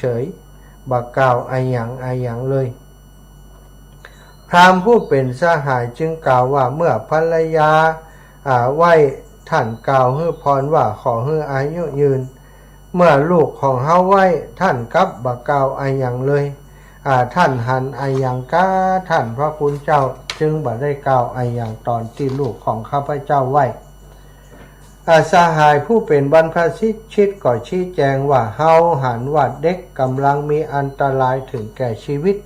เฉยบักกล่าวไอหยังเลยพราหมณ์ผู้เป็นสหายจึงกล่าวว่าเมื่อภรรยาไหว้ท่านกล่าวให้พรว่าขอให้อายุยืนเมื่อลูกของเฮาไหว้ท่านกับบักกล่าวไอหยังเลยท่านหันไอหยังก้าท่านพระคุณเจ้าจึงบ่ได้กล่าวไอหยังตอนที่ลูกของข้าพเจ้าไหว้สหายผู้เป็นบรรพชิตก็ชี้แจงว่าเฮาหันว่าเด็กกำลังมีอันตรายถึงแก่ชีวิต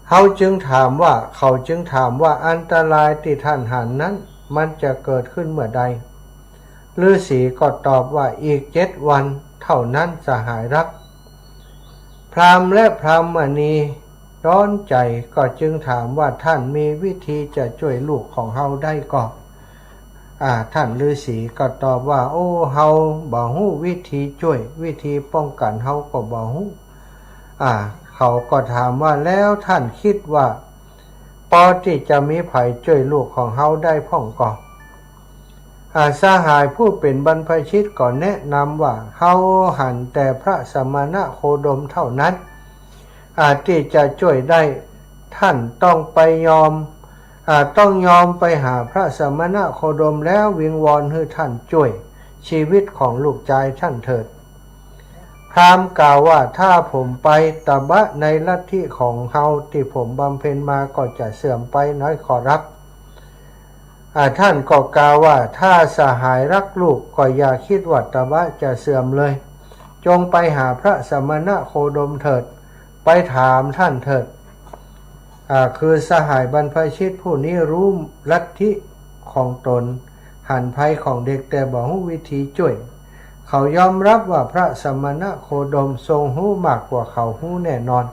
เขาจึงถามว่าอันตรายที่ท่านหันนั้นมันจะเกิดขึ้นเมื่อใดฤาษีก็ตอบว่าอีก7 วันเท่านั้นสหายรักพราหมณ์และพราหมณีร้อนใจก็จึงถามว่าท่านมีวิธีจะช่วยลูกของเฮาได้ก่อนท่านฤาษีก็ตอบว่าโอ้เฮาบ่ฮู้วิธีช่วยวิธีป้องกันเฮาก็บ่ฮู้เขาก็ถามว่าแล้วท่านคิดว่าพอที่จะมีไผช่วยลูกของเฮาได้พ่องก่อนสหายผู้เป็นบรรพชิตก็แนะนำว่าเฮาหันแต่พระสมณโคดมเท่านั้นที่จะช่วยได้ท่านต้องยอมไปหาพระสมณโคดมแล้ววิงวอนให้ท่านช่วยชีวิตของลูกชายท่านเถิดพราหมณ์กล่าวว่าถ้าผมไปตบะในลัทธิของเฮาที่ผมบำเพ็ญมาก็จะเสื่อมไปน้อยขอรับท่านก็กล่าวว่าถ้าสหายรักลูกก็อย่าคิดว่าตบะจะเสื่อมเลยจงไปหาพระสมณโคดมเถิดไปถามท่านเถิดคือสหายบรรพชิตผู้นี้รู้ลัทธิของตนหันภัยของเด็กแต่บ่ฮู้วิธีช่วยเขายอมรับว่าพระสมณโคดมทรงหู้มากกว่าเขาหู้แน่นอน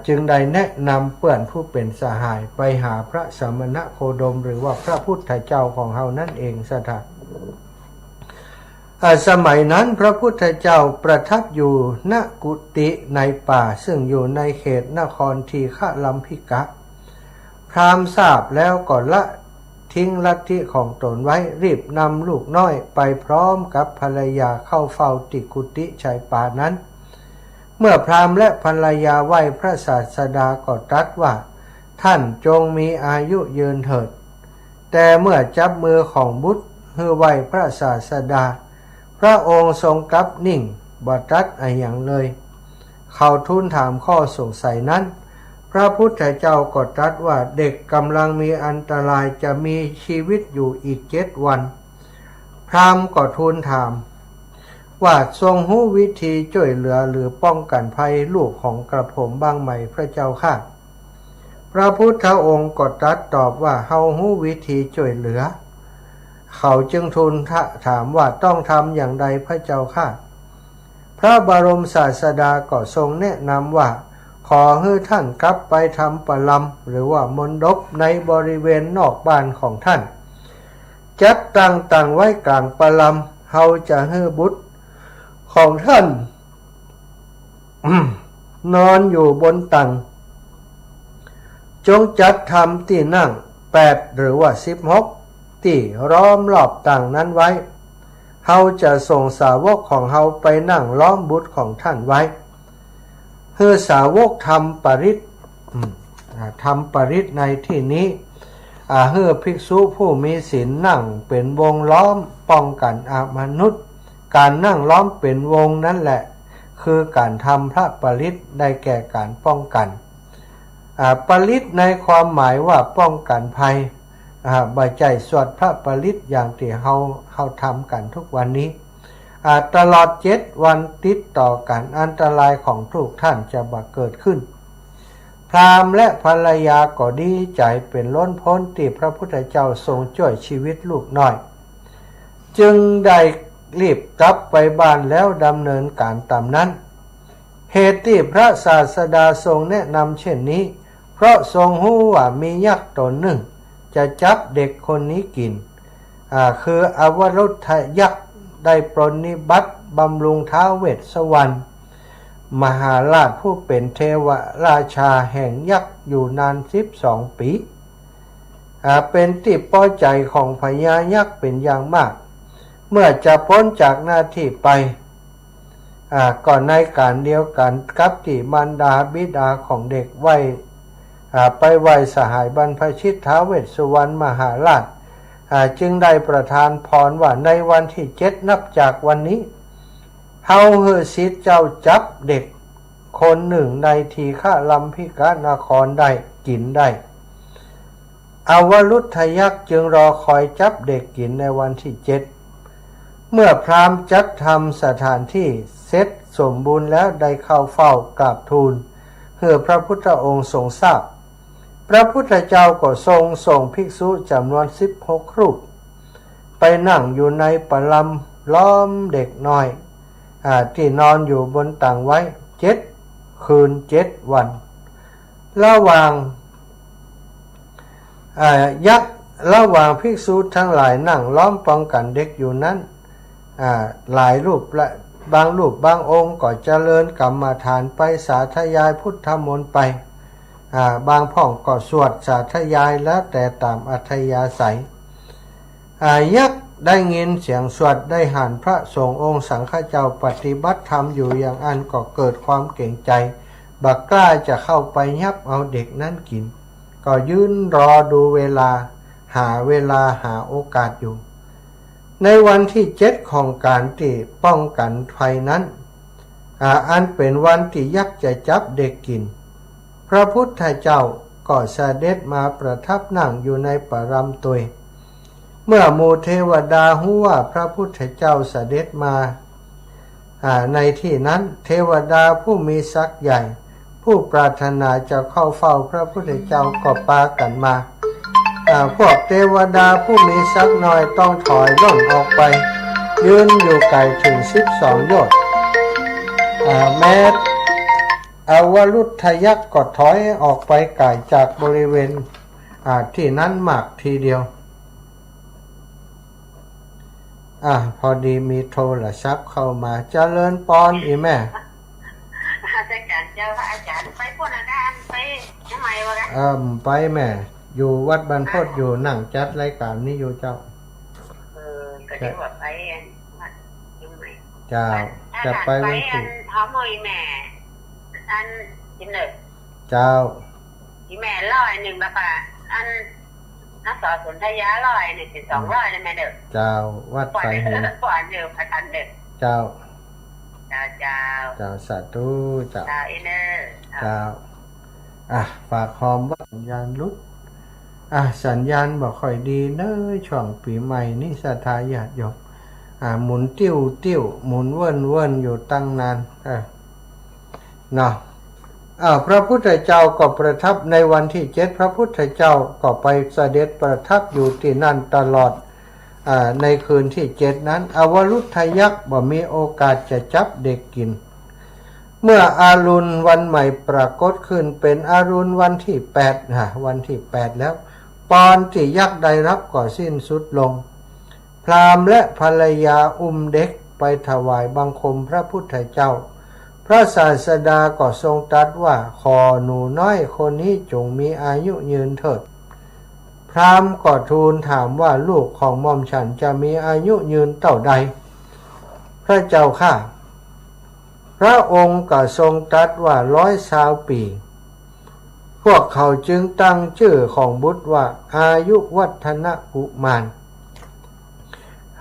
จึงได้แนะนำเพื่อนผู้เป็นสหายไปหาพระสมณโคดมหรือว่าพระพุทธเจ้าของเฮานั่นเองสถานสมัยนั้นพระพุทธเจ้าประทับอยู่ณกุฏิในป่าซึ่งอยู่ในเขตนครทีฆลัมพิกะพราหมณ์ทราบแล้วก็ละทิ้งลัทธิของตนไว้รีบนำลูกน้อยไปพร้อมกับภรรยาเข้าเฝ้าติกุฏิชายป่านั้นเมื่อพราหมณ์และภรรยาไหว้พระศาสดาก็ตรัสว่าท่านจงมีอายุยืนเถิดแต่เมื่อจับมือของบุตรให้ไหว้พระศาสดาพระองค์ทรงกลับนิ่งบ่ตรัสอะไรอย่างเลยเขาทูลถามข้อสงสัยนั้นพระพุทธเจ้าก็ตรัสว่าเด็กกำลังมีอันตรายจะมีชีวิตอยู่อีก7 วันพราหมณ์ก็ทูลถามว่าทรงรู้วิธีช่วยเหลือหรือป้องกันภัยลูกของกระผมบ้างไหมพระเจ้าค่ะพระพุทธองค์ก็ตรัสตอบว่าเฮารู้วิธีช่วยเหลือเขาจึงทูลถามว่าต้องทำอย่างใดพระเจ้าค่ะพระบรมศาสดาก็ทรงแนะนำว่าขอให้ท่านกลับไปทำปลัมหรือว่ามณฑปในบริเวณนอกบ้านของท่านจัดตั้งไว้กลางปลัมเฮาจะให้บุตรของท่าน นอนอยู่บนตังจงจัดทำที่นั่ง8หรือว่า16ที่ล้อมรอบตังนั้นไว้เฮาจะส่งสาวกของเฮาไปนั่งล้อมบุตรของท่านไว้เพื่อสาวกทำปริตในที่นี้เพื่อภิกษุผู้มีศีลนั่งเป็นวงล้อมป้องกันมนุษย์การนั่งล้อมเป็นวงนั่นแหละคือการทำพระปริตได้แก่การป้องกันปริตในความหมายว่าป้องกันภัยบ่ใจสวดพระปริตอย่างที่เฮาทำกันทุกวันนี้ตลอด7 วันติดต่อกันอันตรายของทุกท่านจะบังเกิดขึ้นพราหมณ์และภรรยาก็ดีใจเป็นล้นพ้นที่พระพุทธเจ้าทรงช่วยชีวิตลูกน้อยจึงได้รีบกลับไปบ้านแล้วดำเนินการตามนั้นเหตุที่พระศาสดาทรงแนะนำเช่นนี้เพราะทรงรู้ว่ามียักษ์ตนหนึ่งจะจับเด็กคนนี้กินคืออวรุทธยักษ์ได้ปรนนิบัติบำรุงท้าวเวสสวรรณมหาราชผู้เป็นเทวราชาแห่งยักษ์อยู่นาน12 ปีเป็นที่พอใจของพญายักษ์เป็นอย่างมากเมื่อจะพ้นจากหน้าที่ไป ก่อนในการเดียวกันกับที่มารดาบิดาของเด็กไปไหว้สหายบรรพชิตท้าวเวสสุวรรณมหาราชจึงได้ประทานพรว่าในวันที่7นับจากวันนี้เฮาเฮอสิทธิ์เจ้าจับเด็กคนหนึ่งในทีฆะลัมพิกนครได้กินได้อวรุทยักษ์จึงรอคอยจับเด็กกินในวันที่7เมื่อพราหมณ์จัดทำสถานที่เสร็จสมบูรณ์แล้วได้เข้าเฝ้ากราบทูลเพื่อพระพุทธองค์ทรงทราบพระพุทธเจ้าก็ส่งภิกษุจำนวน16รูปไปนั่งอยู่ในปลัมล้อมเด็กน้อยที่นอนอยู่บนต่างไว้7 คืน 7 วันระหว่างระหว่างภิกษุทั้งหลายนั่งล้อมป้องกันเด็กอยู่นั้นหลายรูปและบางรูปบางองค์ก็เจริญกรรมฐานไปสาธยายพุทธมนต์ไปบางพ่องก็สวดสาธยายแล้วแต่ตามอัธยาศัยยักษ์ได้ยินเสียงสวดได้หันพระสงฆ์องค์สังฆเจ้าปฏิบัติธรรมอยู่อย่างอันก็เกิดความเกรงใจบักกล้าจะเข้าไปยับเอาเด็กนั้นกินก็ยืนรอดูเวลาหาโอกาสอยู่ในวันที่7ของการที่ป้องกันภัยนั้นอันเป็นวันที่ยักษ์จะจับเด็กกินพระพุทธเจ้าก็เสด็จมาประทับนั่งอยู่ในปรัมตวยเมื่อหมู่เทวดารู้ว่าพระพุทธเจ้าเสด็จมาในที่นั้นเทวดาผู้มีศักย์ใหญ่ผู้ปรารถนาจะเข้าเฝ้าพระพุทธเจ้าก็ปากันมาพวกเทวดาผู้มีศักย์น้อยต้องถอยล่นออกไปยืนอยู่ไกลถึง12 โยชน์แม้อวรุทยักษ์ก็ถอยออกไปไกลจากบริเวณที่นั้นมากทีเดียวพอดีมีโทรศัพท์เข้ามาเจริญปอนอีแม่อาจารย์เจ้าอาจารย์ไปพูดอาจารย์ไปยังไงวะไปแม่อยู่วัดบรรพตอยู่นั่งจัดรายการนี้อยู่เจ้าก็ได้ว่าไปยังไงเจ้าจะไปวันที่หอมอยแม่อันจินเลยเจ้าที่แม่100แล้วก็อันนักสอนสนธยา100เป็น200นะแม่เด้อเจ้าวัดไฟหินก่อนเด้อพันเด้อเจ้าสาธุเจ้าเจ้าฝากหอมว่าสัญญาณรุดสัญญาณบอกค่อยดีเนอะช่วงปีใหม่นี่ศรัทธาญาติโยมหมุนติ้วหมุนเวินอยู่ตั้งนานเนาะพระพุทธเจ้าก็ประทับในวันที่7พระพุทธเจ้าก็ไปเสด็จประทับอยู่ที่นั่นตลอดในคืนที่7นั้นอวรุทยักษ์บ่มีโอกาสจะจับเด็กกินเมื่ออารุณวันใหม่ปรากฏขึ้นเป็นอารุณวันที่8วันที่8แล้วปอนที่ยักษ์ได้รับก็สิ้นสุดลงพราหมณ์และภรรยาอุ้มเด็กไปถวายบังคมพระพุทธเจ้าพระศาสดาก็ทรงตรัสว่าขอหนูน้อยคนนี้จงมีอายุยืนเถิดพราหมณ์ก็ทูลถามว่าลูกของหม่อมฉันจะมีอายุยืนเท่าใดพระเจ้าข้าพระองค์ก็ทรงตรัสว่า120 ปีพวกเขาจึงตั้งชื่อของบุตรว่าอายุวัฒนกุมาร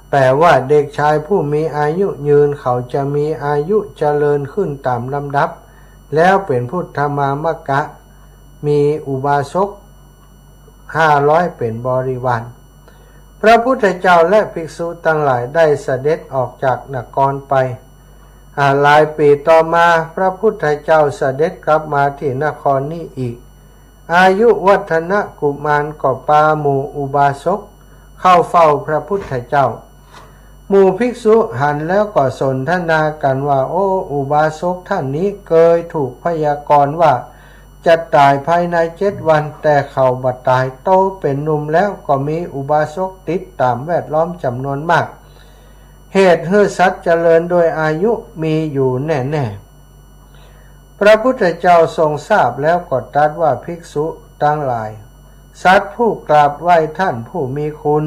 แปลว่าเด็กชายผู้มีอายุยืนเขาจะมีอายุเจริญขึ้นตามลำดับแล้วเป็นพุทธมามกะมีอุบาสก500เป็นบริวารพระพุทธเจ้าและภิกษุทั้งหลายได้เสด็จออกจากนครไปหลายปีต่อมาพระพุทธเจ้าเสด็จกลับมาที่นครนี้อีกอายุวัฒนกุมารก็พาหมู่อุบาสกเข้าเฝ้าพระพุทธเจ้าหมู่ภิกษุหันแล้วก็สนทนากันว่าโอ้อุบาสกท่านนี้เคยถูกพยากรณ์ว่าจะตายภายใน7 วันแต่เขาบัดตายโตเป็นหนุ่มแล้วก็มีอุบาสกติดตามแวดล้อมจำนวนมากเหตุให้สัตว์เจริญโดยอายุมีอยู่แน่ๆพระพุทธเจ้าทรงทราบแล้วก็ตรัสว่าภิกษุทั้งหลายสัตว์ผู้กราบไหว้ท่านผู้มีคุณ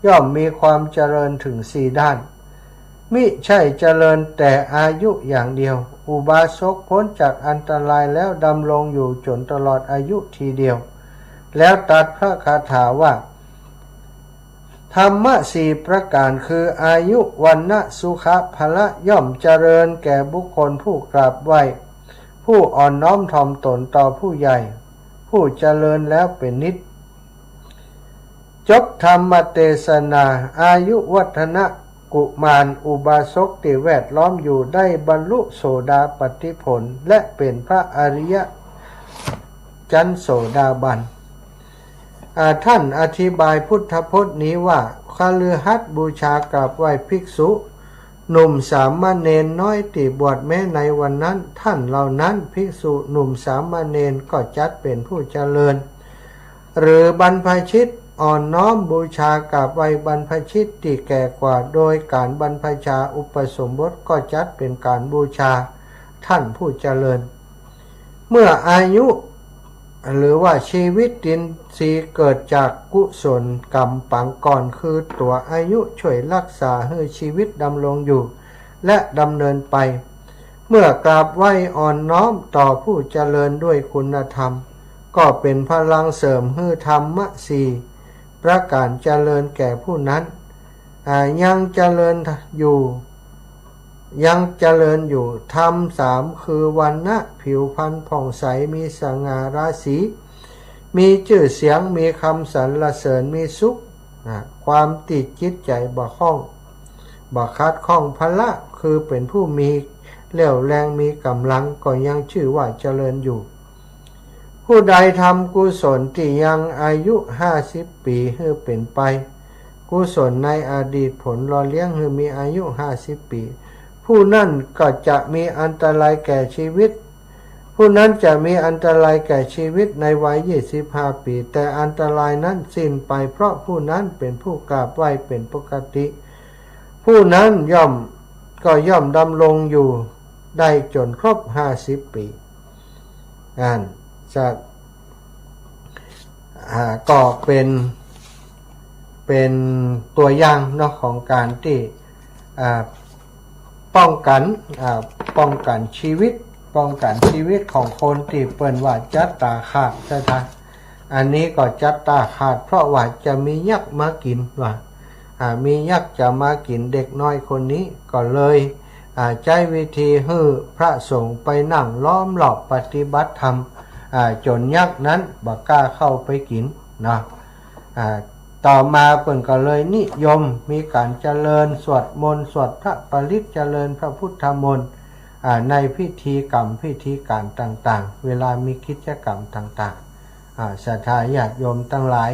ย่อมมีความเจริญถึง4 ด้าน มิใช่เจริญแต่อายุอย่างเดียวอุบาสกพ้นจากอันตรายแล้วดำรงอยู่จนตลอดอายุทีเดียวแล้วตรัสพระคาถาว่าธรรมะสี่ประการคืออายุวันนะสุขะพละย่อมเจริญแก่บุคคลผู้กราบไหว้ผู้อ่อนน้อมถ่อมตนต่อผู้ใหญ่ผู้เจริญแล้วเป็นนิจจบธรรมเทศนาอายุวัฒนะกุมารอุบาสกที่แวดล้อมอยู่ได้บรรลุโสดาปัตติผลและเป็นพระอริยจันโสดาบันท่านอธิบายพุทธพจน์นี้ว่าคฤหัสถ์บูชากราบไหว้ภิกษุหนุ่มสามเณรน้อยที่บวชแม้ในวันนั้นท่านเหล่านั้นภิกษุหนุ่มสามเณรก็จัดเป็นผู้เจริญหรือบรรพชิตอ่อนน้อมบูชากราบไหว้บรรพชิตที่แก่กว่าโดยการบรรพชาอุปสมบทก็จัดเป็นการบูชาท่านผู้เจริญเมื่ออายุหรือว่าชีวิตดินทรีย์เกิดจากกุศลกรรมปังก่อนคือตัวอายุช่วยรักษาให้ชีวิตดำรงอยู่และดำเนินไปเมื่อกราบไหว้อ่อนน้อมต่อผู้เจริญด้วยคุณธรรมก็เป็นพลังเสริมให้ธรรมะสี่ประการเจริญแก่ผู้นั้นยังเจริญอยู่ธรรมสามคือวันนะผิวพรรณผ่องใสมีสง่าราศีมีชื่อเสียงมีคำสรรเสริญมีสุขความติดจิตใจบ่คล่องบ่คัดข้องพละคือเป็นผู้มีเรี่ยวแรงมีกำลังก็ยังชื่อว่าเจริญอยู่ผู้ใดทำกุศลที่ยังอายุ50 ปีให้เป็นไปกุศลในอดีตผลรอเลี้ยงให้มีอายุ50 ปีผู้นั้นก็จะมีอันตรายแก่ชีวิตผู้นั้นจะมีอันตรายแก่ชีวิตในวัย25 ปีแต่อันตรายนั้นสิ้นไปเพราะผู้นั้นเป็นผู้กราบไหว้เป็นปกติผู้นั้นย่อมดำรงอยู่ได้จนครบ50 ปีจะก็เป็นตัวอย่างเนาะของการที่ป้องกันชีวิตของคนที่เปิ้นว่าจัตตาขาดซะท่านอันนี้ก็จัตตาขาดเพราะว่าจะมียักษ์มากินว่ามียักษ์จะมากินเด็กน้อยคนนี้ก็เลยใช้วิธีให้พระสงฆ์ไปนั่งล้อมรอบปฏิบัติธรรมจนยักษ์นั้นบ่กล้าเข้าไปกินนะต่อมาเพิ่นก็เลยนิยมมีการเจริญสวดมนต์สวดพระปริตรเจริญพระพุทธมนต์ในพิธีกรรมพิธีการต่างๆเวลามีกิจกรรมต่างๆศรัทธาญาติโยมทั้งหลาย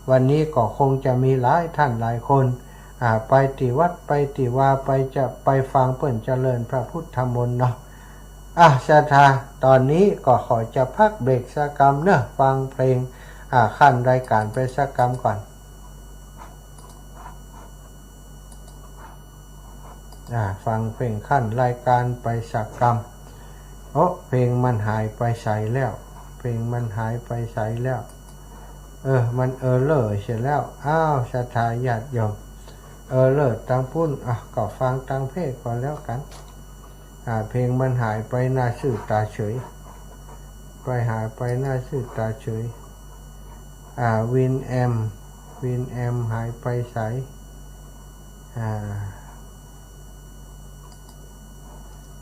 วันนี้ก็คงจะมีหลายท่านหลายคนไปที่วัดไปที่ว่าจะไปฟังเพิ่นเจริญพระพุทธมนต์เนาะศรัทธาตอนนี้ก็ขอจะพักเบรกสักกรรมเนอะฟังเพลงขั้นรายการไปสักกรรมก่อนฟังเพลงขั้นรายการไปสักกรรมเพลงมันหายไปใส่แล้วมันเลอเสียแล้วศรัทธาญาติโยมเลอตังพุ่นก็ฟังตังเพศก่อนแล้วกันเพลงมันหายไปหน้าซื่อตาเฉยหายไปหน้าซื่อตาเฉยวินแอมหายไปใส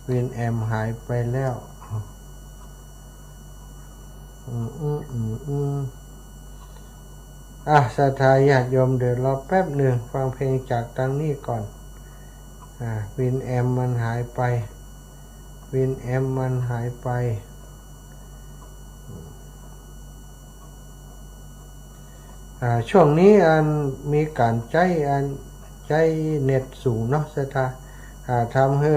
วินแอมหายไปแล้วศรัทธาญาติโยมเดี๋ยวรอแป๊บหนึ่งฟังเพลงจากทางนี้ก่อนวินแอมมันหายไปช่วงนี้มีการใช้เน็ตสูงเนาะศรัทธาทำให้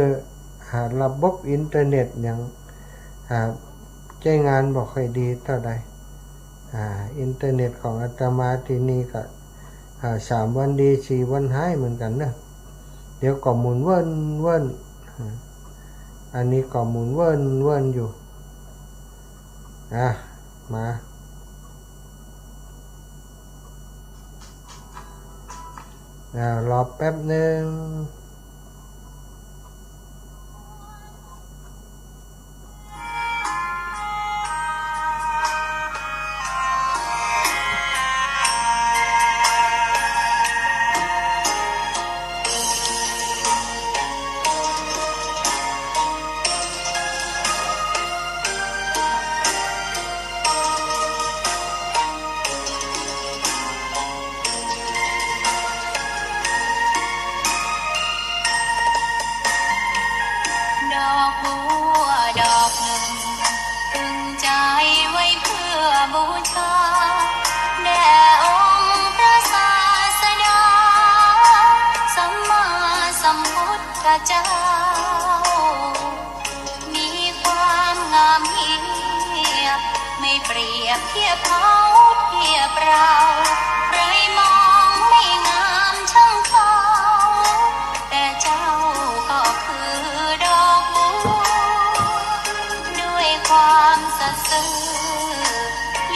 ระบบอินเทอร์เน็ตอย่างใช้งานบ่ค่อยดีเท่าใดอินเทอร์เน็ตของอาตมาที่นี่ก็3 วันดี4 วันหายเหมือนกันนะเดี๋ยวก็หมุนเวินอันนี้ก็หมุนเวินอยู่มารอแป๊บนึง ยเปรียบเทียบเขาเทียบเราใครมองไม่งามช่างเขาแต่เจ้าก็คือดอกบัวด้วยความสัตย์ซื่อ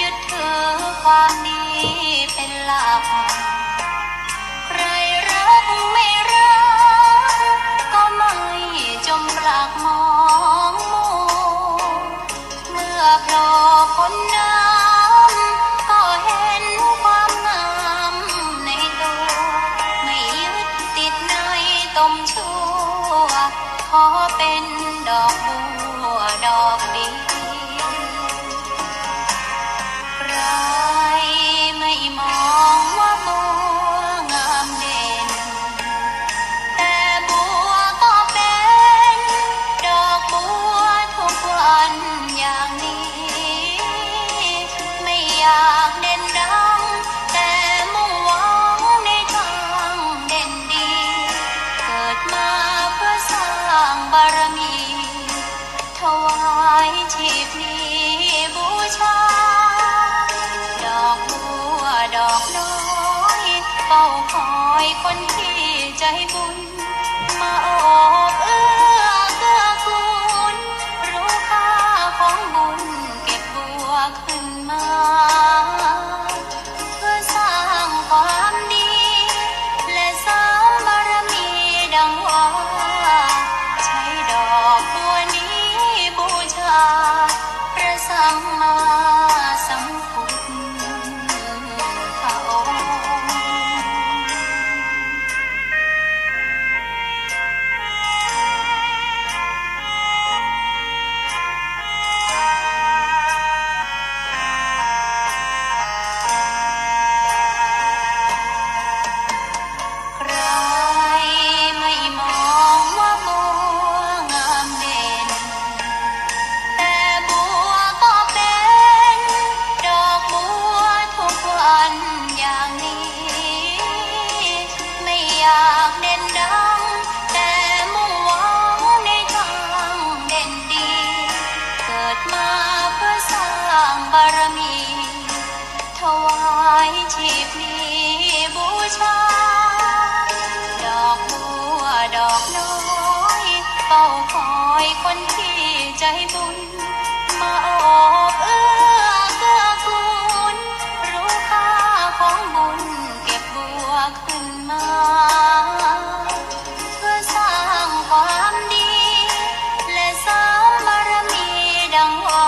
ยึดถือความดีเป็นหลักใครรักไม่รักก็ไม่จมปลักมองมัวเมื่อโผล่พ้นน้ำก็เห็นความงามในตัวไม่ยึดติดในตมชั่วขอเป็นดอกบัวดอกดีใครไม่มองว่าบัวงามเด่นแต่บัวก็เป็นดอกบัวทุกวันอย่างนี้ไม่อยากเด่นดังแต่มุ่งหวังในทางเด่นดีเกิดมาเพื่อสร้างบารมีถวายชีพนี้บูชาดอกบัวดอกน้อยเฝ้าคอยคนที่ใจบุญมาโอบเอื้อเกื้อกูลรู้ค่าของบุญเก็บบัวขึ้นมาเพื่อสร้างความดีและเสริมบารมีดังว่าใช้ดอกบัวนี้บูชาพระสัมมาสัมพุทธองค์ ใครไม่มองว่าบัวงามเด่นแต่บัวก็เป็นดอกบัวทุกวันอย่างนี้ไม่อยากเด่นดังแต่มุ่งหวังในทางเด่นดีเกิดมาเพื่อสร้างบารมีถวายชีพนี้บูชาดอกบัวดอกน้อยเฝ้าคอยคนที่ใจบุญมาโอบเอื้อเกื้อกูลรู้ค่าของบุญเก็บบัวขึ้นมาเพื่อสร้างความดีและเสริมบารมีดังว่า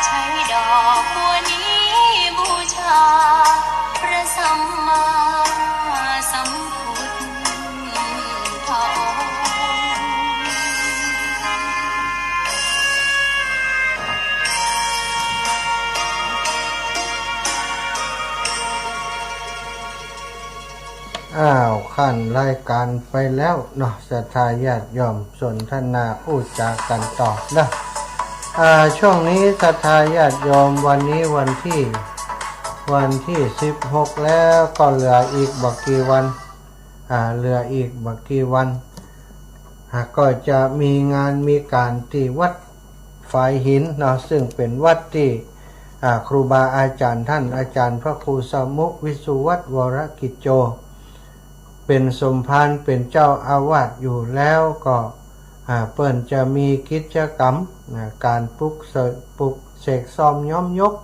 ใช้ดอกบัวนี้บูชาพระสัมมาสัมพุทธองค์ ขั้นรายการไปแล้วเนาะศรัทธาญาติโยมสนทนาพูดจากันต่อนะช่วงนี้ศรัทธาญาติโยมวันนี้วันที่16แล้วก็เหลืออีกบักกี่วันก็จะมีงานมีการที่วัดฝายหินเนาะซึ่งเป็นวัดที่ครูบาอาจารย์ท่านอาจารย์พระครูสมุวิสุวัฒน์วรกิจโจเป็นสมภารเป็นเจ้าอาวาสอยู่แล้วก็เปิ้นจะมีกิจกรรมการปลุกเสกซ้อมย้อมยก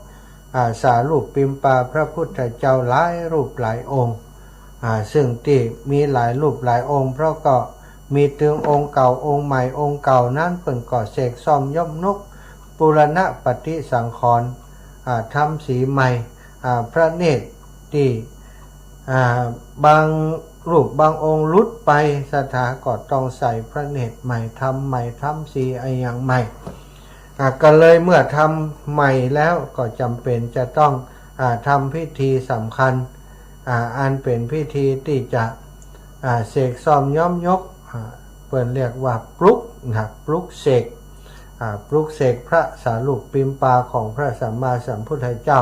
สารูปปิมปาพระพุทธเจ้าหลายรูปหลายองค์ซึ่งที่มีหลายรูปหลายองค์เพราะก็มีถึงองค์เก่าองค์ใหม่องค์เก่านั้นเปิ้นก็เสกซ้อมย้อมนกบูรณะปฏิสังขรณ์ทำสีใหม่พระเนตรที่บางรูปบางองค์ลุดไปสถาก็ต้องใส่พระเนตรใหม่ทำสีอย่างใหม่ก็เลยเมื่อทำใหม่แล้วก็จำเป็นจะต้องทำพิธีสำคัญอันเป็นพิธีที่จะเสกซ้อมย้อมยกเปิ้นเรียกว่าปลุกเสกพระสารูปปิมปาของพระสัมมาสัมพุทธเจ้า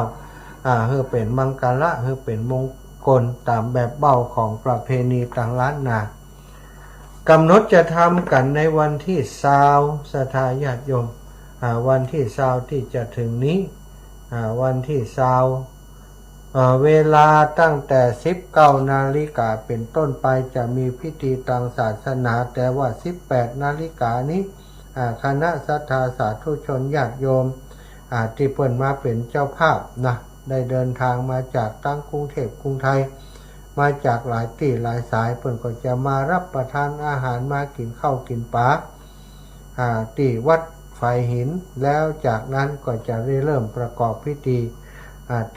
เพื่อเป็นมังกรเพื่อเป็นมงคลตามแบบเบ้าของประเพณีต่างล้านนากำหนดจะทำกันในวันที่20ศรัทธาญาติโยม วันที่20ที่จะถึงนี้วันที่20เวลาตั้งแต่19 นาฬิกาเป็นต้นไปจะมีพิธีทางศาสนาแต่ว่า18 นาฬิกานี้คณะศรัทธาสาธุชนญาติโยมที่เพิ่นมาเป็นเจ้าภาพนะได้เดินทางมาจากตั้งกรุงเทพกรุงไทยมาจากหลายที่หลายสายเพิ่นก็จะมารับประทานอาหารมากินข้าวกินปลาที่วัดไฟหินแล้วจากนั้นก็จะเริ่มประกอบพิธี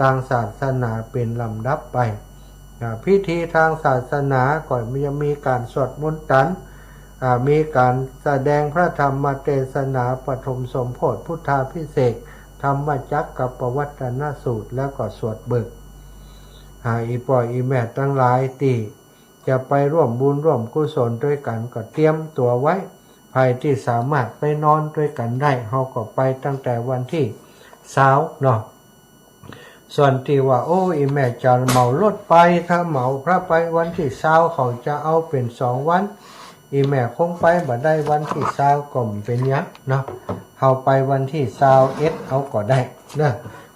ทางศาสนาเป็นลำดับไปพิธีทางศาสนาก็จะมีการสวดมนต์ตันมีการแสดงพระธรรมเทศนาปฐมสมโภชพุทธาภิเษกธรรมจักรกับปวัตตนสูตรแล้วก็สวดเบิกอีป่อยอีแม่ทั้งหลายที่จะไปร่วมบุญร่วมกุศลด้วยกันก็เตรียมตัวไว้ใครที่สามารถไปนอนด้วยกันได้เขาก็ไปตั้งแต่วันที่20เนาะส่วนที่ว่าโอ้อีแม่จะเหมารถไปถ้าเหมาพระไปวันที่20เขาจะเอาเป็น2 วันอีแม่คงไปบ่ได้วันที่20ก็เป็นหยังเนาะเขาไปวันที่21เอาก็ได้นะ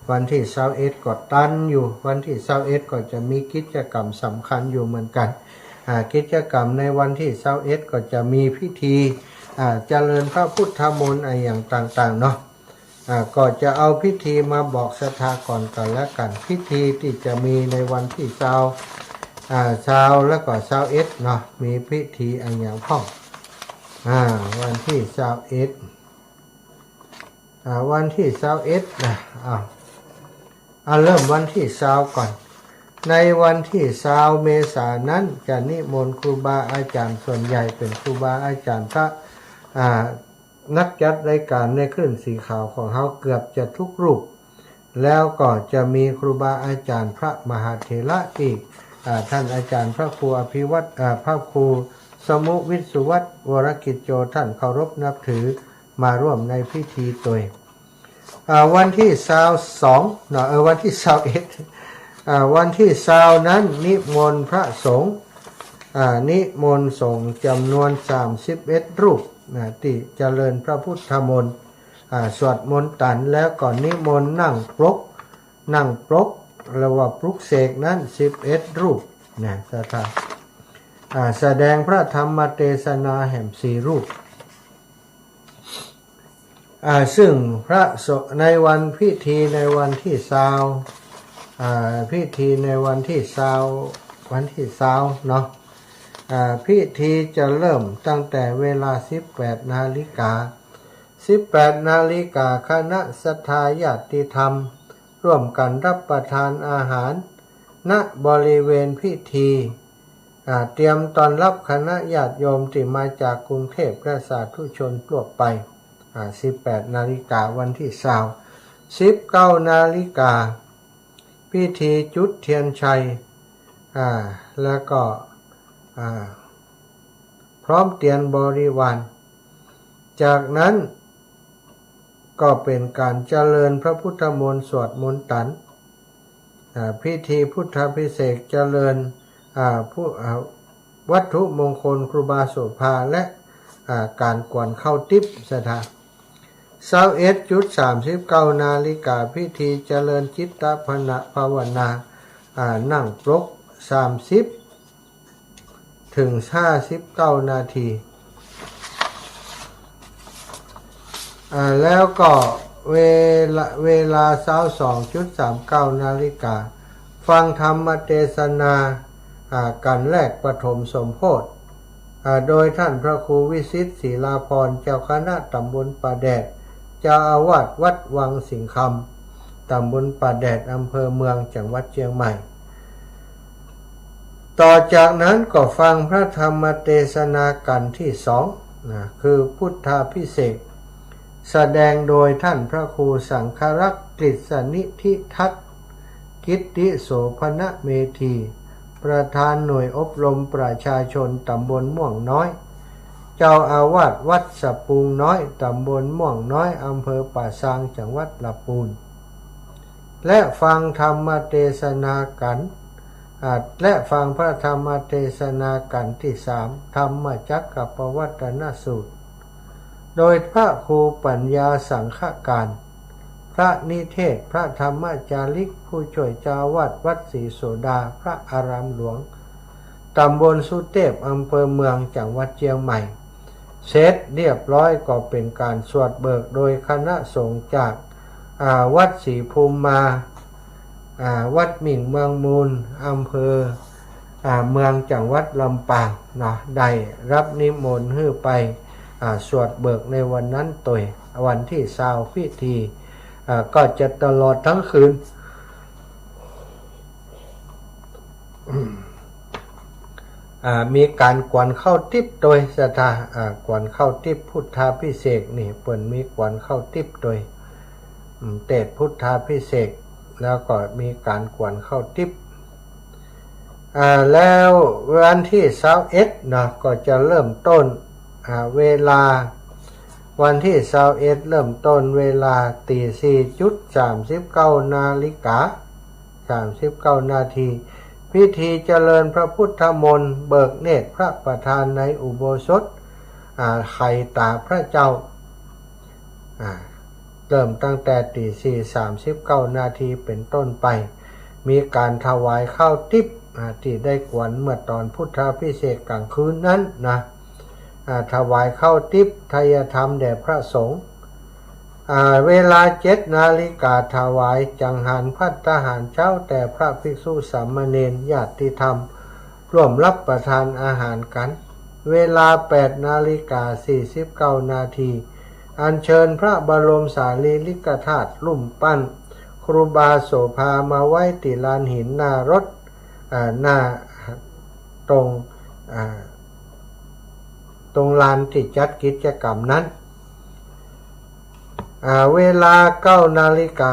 วันที่21ก็ตันอยู่วันที่21ก็จะมีกิจกรรมสำคัญอยู่เหมือนกันกิจกรรมในวันที่21ก็จะมีพิธีเจริญพระพุทธมนต์อย่างต่างๆเนาะก็จะเอาพิธีมาบอกศรัทธาก่อนกันและกันพิธีที่จะมีในวันที่20แล้วก็21เนาะมีพิธีอย่างพ่องวันที่21วันที่21นะเริ่มวันที่20ก่อนในวันที่20 เมษายนนั้นจะนิมนต์ครูบาอาจารย์ส่วนใหญ่เป็นครูบาอาจารย์พระนักจัดรายการในคลื่นสีขาวของเขาเกือบจะทุกรูปแล้วก็จะมีครูบาอาจารย์พระมหาเถระที่ท่านอาจารย์พระครูอภิวัตรพระครูสมุวิสุวัตรวรกิจโจท่านเคารพนับถือมาร่วมในพิธีตัววันที่22วันที่21วันที่20นั้นนิมนต์พระสงฆ์นิมนต์สงฆ์จำนวน31รูปที่เจริญพระพุทธมนต์สวดมนต์ตันแล้วก่อนนิมนต์นั่งปลกหรือว่าปลุกเสกนั้น11รูปนะแสดงพระธรรมเทศนาแห่ง4รูปซึ่งพระในวันพิธีในวันที่20พิธีในวันที่20เนาะพิธีจะเริ่มตั้งแต่เวลา18 นาฬิกา18 นาฬิกาคณะศรัทธาญาติธรรมร่วมกันรับประทานอาหารณบริเวณพิธีเตรียมต้อนรับคณะญาติโยมที่มาจากกรุงเทพและสาธุชนทั่วไป18 นาฬิกาวันที่19 นาฬิกาพิธีจุดเทียนชัยแล้วก็พร้อมเตรียมบริวารจากนั้นก็เป็นการเจริญพระพุทธมนต์สวดมนต์ตันพิธีพุทธภิเษกเจริญวัตถุมงคลครูบาโสภาและการกวนเข้าทิพย์สถาน21:39 นาฬิกาพิธีเจริญจิตตภาวนานั่งปลก30 ถึง 59 นาทีแล้วก็เวลา22:39 นาฬิกาฟังธรรมเทศนากันแรกปฐมสมโภชโดยท่านพระครูวิสิทธิ์ศิลาพรเจ้าคณะตำบลป่าแดดเจ้าอาวาสวัดวังสิงคำตำบลป่าแดดอำเภอเมืองจังหวัดเชียงใหม่ต่อจากนั้นก็ฟังพระธรรมเทศนากันที่2คือพุทธาภิเษกแสดงโดยท่านพระครูสังฆรักษ์กฤษณิธิทัศน์กิตติโสภณเมธีประธานหน่วยอบรมประชาชนตำบลม่วงน้อยเจ้าอาวาสวัดสะพุงน้อยตำบลม่วงน้อยอำเภอป่าซางจังหวัดลำพูนและฟังธรรมเทศนากันและฟังพระธรรมเทศนากันที่3ธรรมจักรกับปวัตตนสูตร โดยพระครูปัญญาสังฆการพระนิเทศพระธรรมจาริกผู้ช่วยเจ้าวาดวัดศรีโสดาพระอารามหลวงตำบลสุเทพอำเภอเมืองจังหวัดเชียงใหม่เสร็จเรียบร้อยก็เป็นการสวดเบิกโดยคณะสงฆ์จากวัดศรีภูมิมาวัดหมิ่งเมืองมูลอำเภอเมืองจังหวัดลำปางเนาะได้รับนิมนต์ให้ไปสวดเบิกในวันนั้นตัววันที่20พิธีก็จะตลอดทั้งคืนมีการกวนเข้าทิพย์โดยศรัทธากวนเข้าทิพย์พุทธาภิเษกนี่เปิ่นมีกวนเข้าทิพย์โดยเตศพุทธาภิเษกแล้วก็มีการกวนเข้าทิพย์แล้ววันที่21เนาะก็จะเริ่มต้นเวลาวันที่21เริ่มต้นเวลา 4:39 นาฬิกา39 นาทีพิธีเจริญพระพุทธมนต์เบิกเนตรพระประธานในอุโบสถไข่ตาพระเจ้าเริ่มตั้งแต่ 4:39 นาทีเป็นต้นไปมีการถวายข้าวทิพย์ที่ได้กวนเมื่อตอนพุทธาภิเษกกลางคืนนั้นนะถวายข้าวทิพย์ไทยธรรมแด่พระสงฆ์เวลา7 นาฬิกาถวายจังหันภัตตาหารเช้าแต่พระภิกษุสามเณรญาติธรรมร่วมรับประทานอาหารกันเวลา8 นาฬิกา 49 นาทีอัญเชิญพระบรมสารีริกธาตุลุ่มปั้นครูบาโสภามาไว้ที่ลานหินหน้ารถหน้าตรงลานที่จัดกิจกรรมนั้นเวลา 9 นาฬิกา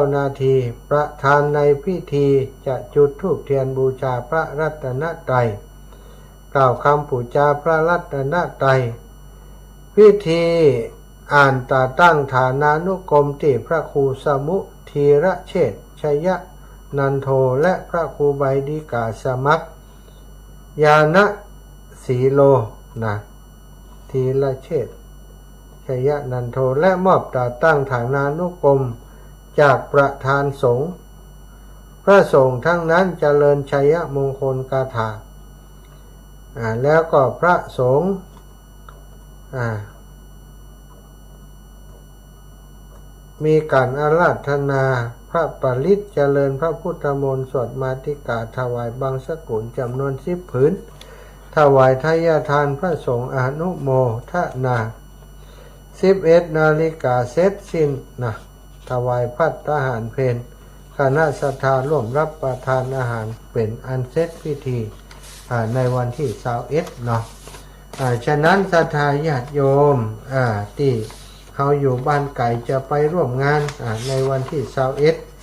39 นาทีประธานในพิธีจะจุดธูปเทียนบูชาพระรัตนตรัยกล่าวคำปูชาพระรัตนตรัยพิธีอ่านตาตั้งฐานานุกรมที่พระครูสมุธีระเชษฐ์ชยนันโทและพระครูใบดิกาสมัครยานะสีโลนะธีระเชษฐ์ชยนันโทและมอบตาตั้งฐานานุกรมจากประธานสงฆ์พระสงฆ์ทั้งนั้นเจริญชัยมงคลคาถาแล้วก็พระสงฆ์มีการอาราธนาพระปริตเจริญพระพุทธมนต์สวดมาติกาถวายบางสกุลจำนวน10 ผืนถวายทายทานพระสงฆ์อนุโมทนา11 นาฬิกาเสร็จสิ้นนะถวายภัตตาหารเพลคณะศรัทธาร่วมรับประทานอาหารเป็นอันเสร็จพิธีในวันที่21เนาะฉะนั้นศรัทธาญาติโยมที่เขาอยู่บ้านไก่จะไปร่วมงานในวันที่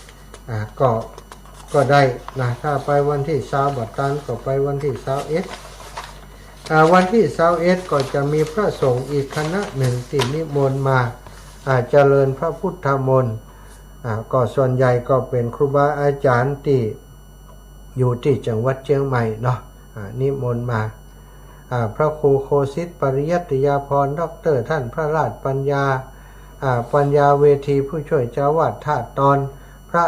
21ก็ได้นะถ้าไปวันที่20บัดตันก็ไปวันที่21วันที่21ก็จะมีพระสงฆ์อีกคณะหนึ่งที่นิมนต์มาเจริญพระพุทธมนต์ก็ส่วนใหญ่ก็เป็นครูบาอาจารย์ที่อยู่ที่จังหวัดเชียงใหม่เนาะนิมนต์มาพระครูโคสิทธิ์ปริยัติยาภรณ์ด็อกเตอร์ท่านพระราชปัญญาเวทีผู้ช่วยเจ้าวาดธาตุตอนพระ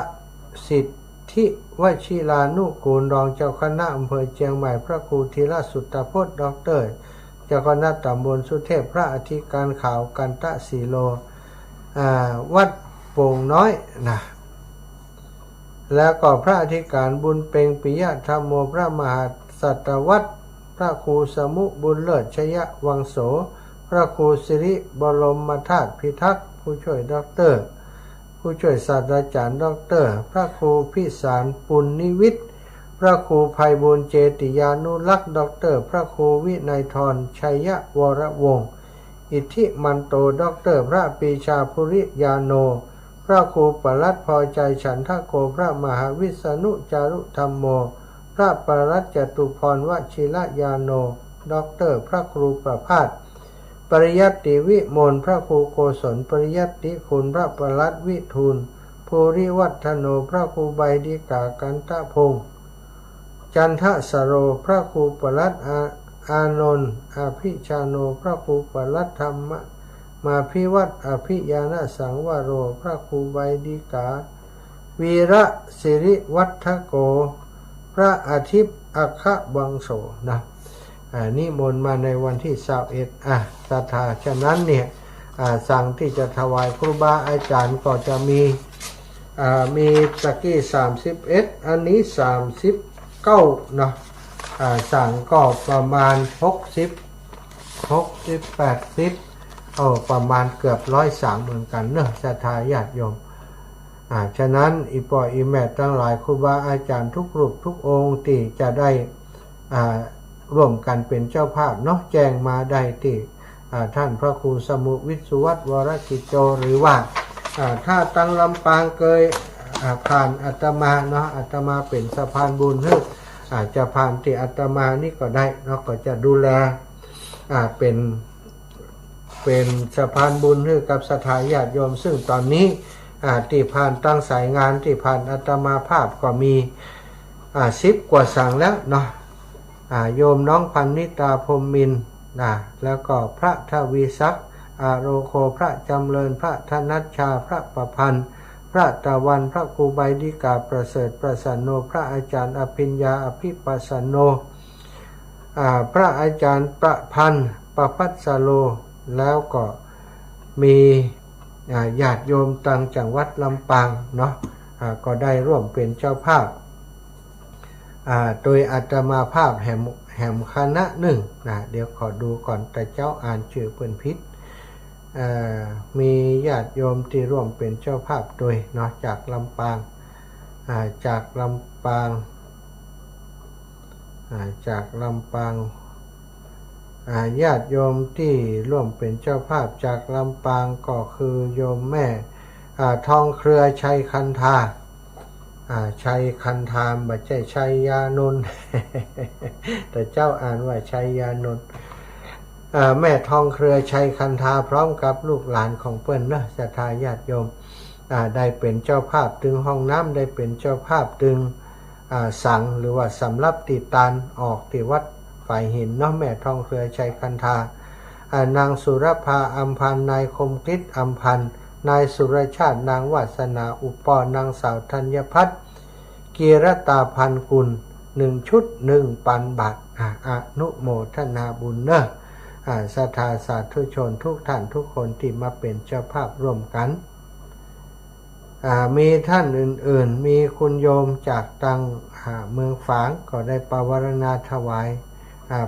สิทธิวชิรานุกูลรองเจ้าคณะอำเภอเชียงใหม่พระครูธีรสุตตพจน์ด็อกเตอร์เจ้าคณะตำบลสุเทพพระอธิการข่าวกันตะสีโลวัดโป่งน้อยนะแล้วก็พระอธิการบุญเพ็งปิยธรรมโมพระมหาสัตวัตรพระครูสมุบุญเลิศชยวังโสพระครูสิริบรมธาตุพิทักษ์ผู้ช่วยด็อกเตอร์ผู้ช่วยศาสตราจารย์ด็อกเตอร์พระครูพิสารปุณนิวิทย์พระครูไพบูลย์เจติยานุรักษ์ด็อกเตอร์พระครูวินัยธรชัยวรวงศ์อิทธิมันโตด็อกเตอร์พระปรีชาภุริยาโนพระครูปลัดพอใจฉันทโกพระมหาวิษณุจารุธรรมโมพระปรัชจตุพรวชิรยาโนด็อกเตอร์พระครูประภาสปริยัติวิมลพระครูโกศลปริยัติคุณพระปลัดวิทูลภูริวัฒโนพระครูใบดิกากันตะพงศ์จันทสโรพระครูปลัดอานนท์อภิชาโนพระครูปลัดธรรม มาพิวัตรอภิยาณสังวโรพระครูไบดิกาวีระสิริวัฒโกพระอาทิตย์อัคควังโสนะนิมนต์มาในวันที่21ศรัทธาฉะนั้นเนี่ยสั่งที่จะถวายครูบาอาจารย์ก็จะมีตะกี้31อันนี้39เนาะสั่งก็ประมาณ80ประมาณเกือบ103เหมือนกันเนอะศรัทธาญาติโยมฉะนั้นอีปออีแม่ทั้งหลายครูบาอาจารย์ทุกรูปทุกองค์ที่จะได้ร่วมกันเป็นเจ้าภาพเนาะแจ้งมาได้ที่ท่านพระครูสมุวิสุวัตวรกิจโจหรือว่าถ้าตั้งลำปางเคยผ่านอาตมาเนาะอาตมาเป็นสะพานบุญให้อาจจะผ่านที่อาตมานี่ก็ได้เนาะก็จะดูแลเป็นสะพานบุญให้กับศรัทธาญาติโยมซึ่งตอนนี้ที่ผ่านตั้งสายงานที่ผ่านอาตมาภาพก็มี10 กว่าสั่งแล้วเนาะโยมน้องพันนิตาพรหมมินทร์แล้วก็พระทวีศักดิ์โรโคพระจำเริญพระธนัชชาพระประพันธ์พระตะวันพระครูไบดิกาประเสริฐประสันโนพระอาจารย์อภิญญาอภิปัสสโนพระอาจารย์ประพันธ์ประพัสสโลแล้วก็มีญาติโยมต่างจังหวัดลำปางเนาะก็ได้ร่วมเป็นเจ้าภาพโดยอาตมาภาพแห่มคณะหนึ่งเดี๋ยวขอดูก่อนแต่เจ้าอ่านชื่อเพิ่นผิดมีญาติโยมที่ร่วมเป็นเจ้าภาพโดยเนาะจากลำปางญาติโยมที่ร่วมเป็นเจ้าภาพจากลำปางก็คือโยมแม่ทองเครือชัยคันธาชัยคันธามบัจใช่ชัยยานนท์ แต่เจ้าอ่านว่าชัยยานนท์แม่ทองเครือชัยคันธาพร้อมกับลูกหลานของเปิ้นนะศรัทธาญาติโยมได้เป็นเจ้าภาพตึงห้องน้ำได้เป็นเจ้าภาพตึงสังหรือว่าสำรับติตานออกที่วัดฝ่ายหินเนาะแม่ทองเครือชัยคันธานางสุรภาอัมพันธ์นายคมฤทธิ์อัมพันธ์นายสุรชาตินางวาสนาอุปปนางสาวธัญพัฒน์กีรตาพันกุล1 ชุด 1 ปันบาทอนุโมทนาบุญเนอะศรัทธาสาธุชนทุกท่านทุกคนที่มาเป็นเจ้าภาพร่วมกันมีท่านอื่นๆมีคุณโยมจากตังเมืองฝางก็ได้ปวารณาถวาย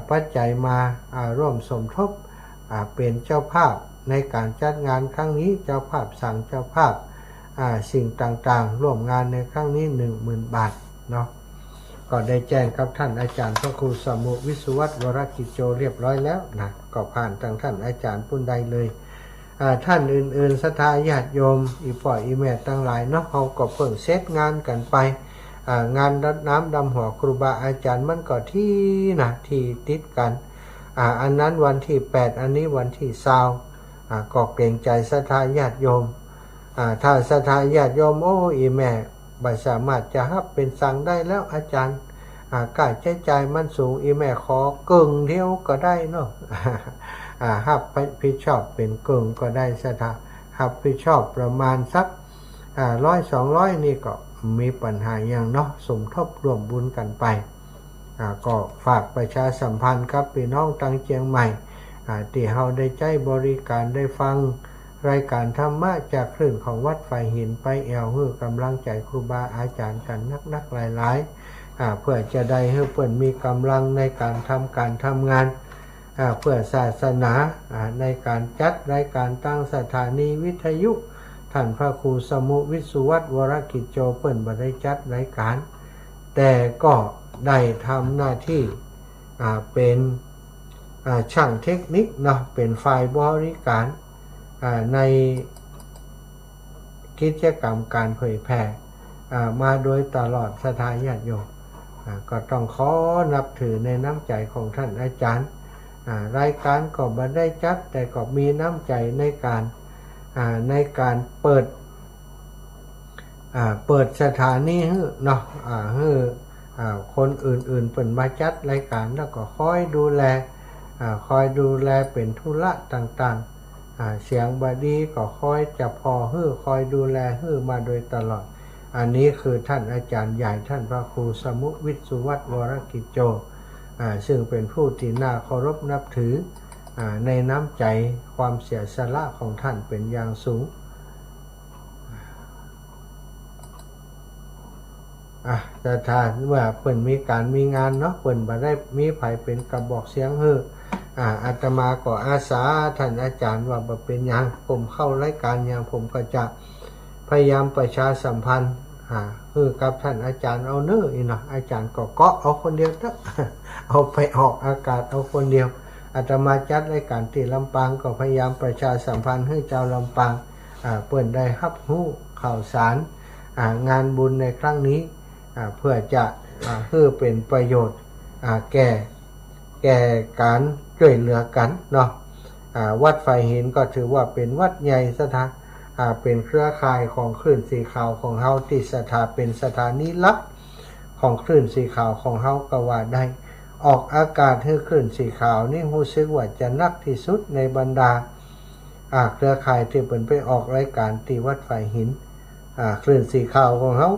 ปัจจัยมาร่วมสมทบเป็นเจ้าภาพในการจัดงานครั้งนี้เจ้าภาพสั่งเจ้าภาพสิ่งต่างๆร่วมงานในครั้งนี้ 10,000 บาทเนาะก็ได้แจ้งกับท่านอาจารย์พระครูสมุวิสุวัตวรกิจโจเรียบร้อยแล้วนะก็ผ่านทางท่านอาจารย์ปุ้นใดเลยท่านอื่นๆศรัทธาญาติโยมอีป่ออีแม่ทั้งหลายเนาะเขาก็เพิ่งเซตงานกันไปงานรดน้ำดำหัวครูบาอาจารย์มันก็ที่ติดกันอันนั้นวันที่8อันนี้วันที่20ก็เกรงใจศรัทธาญาติโยมถ้าศรัทธาญาติโยมโอ้อีแม่บ่สามารถจะรับเป็นสั่งได้แล้วอาจารย์ค่าใช้จ่ายมันสูงอีแม่ขอกึ่งเดียวก็ได้เนาะรับผิดชอบเป็นกึ่งก็ได้ศรัทธารับผิดชอบประมาณสัก100-200นี่ก็มีปัญหาอย่างเนาะสมทบร่วมบุญกันไปก็ฝากประชาสัมพันธ์ครับพี่น้องตังเชียงใหม่ที่เฮาได้ใจบริการได้ฟังรายการธรรมะจากคลื่นของวัดไฟหินไปแอวเพื่อกำลังใจครูบาอาจารย์กันนักหลายๆเพื่อจะได้ให้เพื่อนมีกำลังในการทำงานเพื่อศาสนาในการจัดรายการตั้งสถานีวิทยุท่านพระครูสมุวิสุวัตวรกิจโจเปิ้นบ่ได้จัดรายการแต่ก็ได้ทำหน้าที่เป็นช่างเทคนิคเนาะเป็นฝ่ายบริการในกิจกรรมการเผยแพร่มาโดยตลอดศรัทธาญาติโยมก็ต้องขอนับถือในน้ำใจของท่านอาจารย์รายการก็บ่ได้จัดแต่ก็มีน้ำใจในการเปิดสถานีเนาะคนอื่นๆเปิดมาจัดรายการแล้วก็คอยดูแลเป็นธุระต่าง เสียงบดีก็คอยจะพอคอยดูแลมาโดยตลอดอันนี้คือท่านอาจารย์ใหญ่ท่านพระครูสมุวิทย์สุวัฒน์วรกิจโจซึ่งเป็นผู้ที่น่าเคารพนับถือในน้ำใจความเสียสละของท่านเป็นอย่างสูงแต่ถ้าเมื่อเปิ่นมีการมีงานเนาะเปิ่นบ่ได้มีไผเป็นกระบอกเสียงอาตมาก็อาสาท่านอาจารย์ว่าบ่เป็นหยังผมเข้ารายการอย่างผมก็จะพยายามประชาสัมพันธ์กับท่านอาจารย์เอาเน้ออีเนาะอาจารย์ก็เกาะเอาคนเดียวเถอะเอาไปออกอากาศเอาคนเดียวอาตมาจัดรายการที่ลำปางก็พยายามประชาสัมพันธ์ให้เจ้าลำปางเปิ่นได้รับรู้ข่าวสารงานบุญในครั้งนี้เพื่อจะให้เป็นประโยชน์แก่การช่วยเหลือกันเนาะวัดไฟหินก็ถือว่าเป็นวัดใหญ่สถานเป็นเครือข่ายของคลื่นสีขาวของเฮาที่เป็นสถานีหลักของคลื่นสีขาวของเฮาก็ว่าได้ออกอากาศให้คลื่นสีขาวนี่รู้สึกว่าจะนักที่สุดในบรรดาเครือข่ายที่เปิ่นไปออกรายการที่วัดไฟหินคลื่นสีขาวของเฮา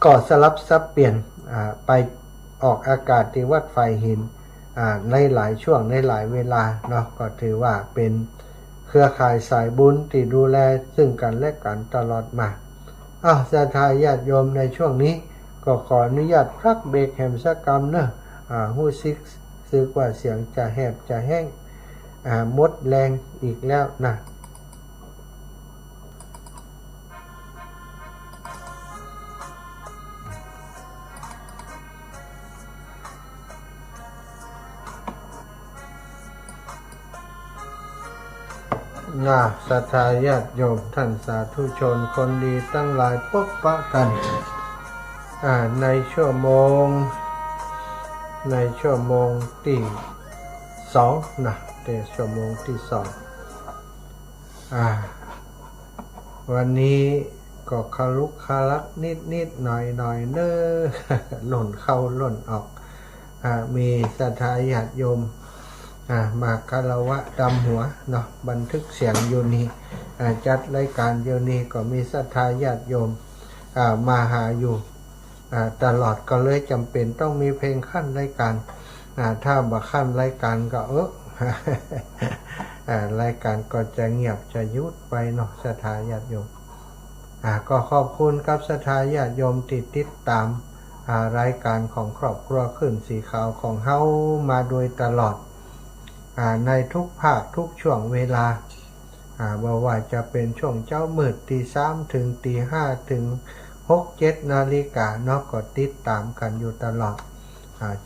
ก็สลับซับเปลี่ยนไปออกอากาศที่วัดไฟหินในหลายช่วงในหลายเวลาเนาะก็ถือว่าเป็นเครือข่ายสายบุญที่ดูแลซึ่งกันและกันตลอดมาศรัทธาญาติโยมในช่วงนี้ก็ขออนุญาตพักเบรกแห่งสักกรรมเนอะหู้ซึกว่าเสียงจะแหบจะแห้งหมดแรงอีกแล้วนะศรัทธาญาติโยมท่านสาธุชนคนดีตั้งหลายพบปะกันในชั่วโมงที่2นะแต่ชั่วโมงที่2วันนี้ก็คลุกคลักนิดหน่อยเน้อ หล่นเข้าหล่นออกมีศรัทธาญาติโยมมาคารวะดำหัวเนาะบันทึกเสียงอยู่นี่จัดรายการอยู่นี่ก็มีศรัทธาญาติโยมมาหาอยู่ตลอดก็เลยจำเป็นต้องมีเพลงขั้นรายการถ้าบ่ขั้นรายการก็รายการก็จะเงียบจะยุดไปเนาะศรัทธาญาติโยมก็ขอบคุณกับศรัทธาญาติโยมติดตามรายการของครอบครัวขึ้นสีขาวของเฮามาโดยตลอดในทุกภาคทุกช่วงเวลาบ่ว่าจะเป็นช่วงเจ้ามืดตี 3 ถึงตี 5 ถึง 6-7 นาฬิกาเนาะก็ติดตามกันอยู่ตลอด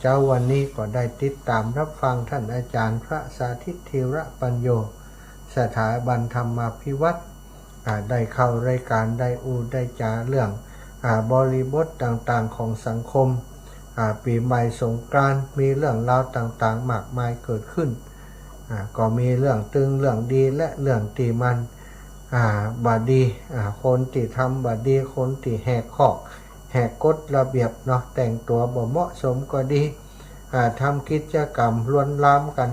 เจ้าวันนี้ก็ได้ติดตามรับฟังท่านอาจารย์พระสาธิตธีระปัญโยสถาบันธรรมาภิวัตรได้เข้ารายการได้จาเรื่องบริบทต่างๆของสังคมปีใหม่สงกรานต์มีเรื่องราวต่างๆมากมายเกิดขึ้นก็มีเรื่องตึงเรื่องดีและเรื่องตีมันบาดีคนที่ทำบาดีคนที่แหกข้อแหกกฎระเบียบเนาะแต่งตัวบ่เหมาะสมก็ดีทำกิจกรรมลวนลามกัน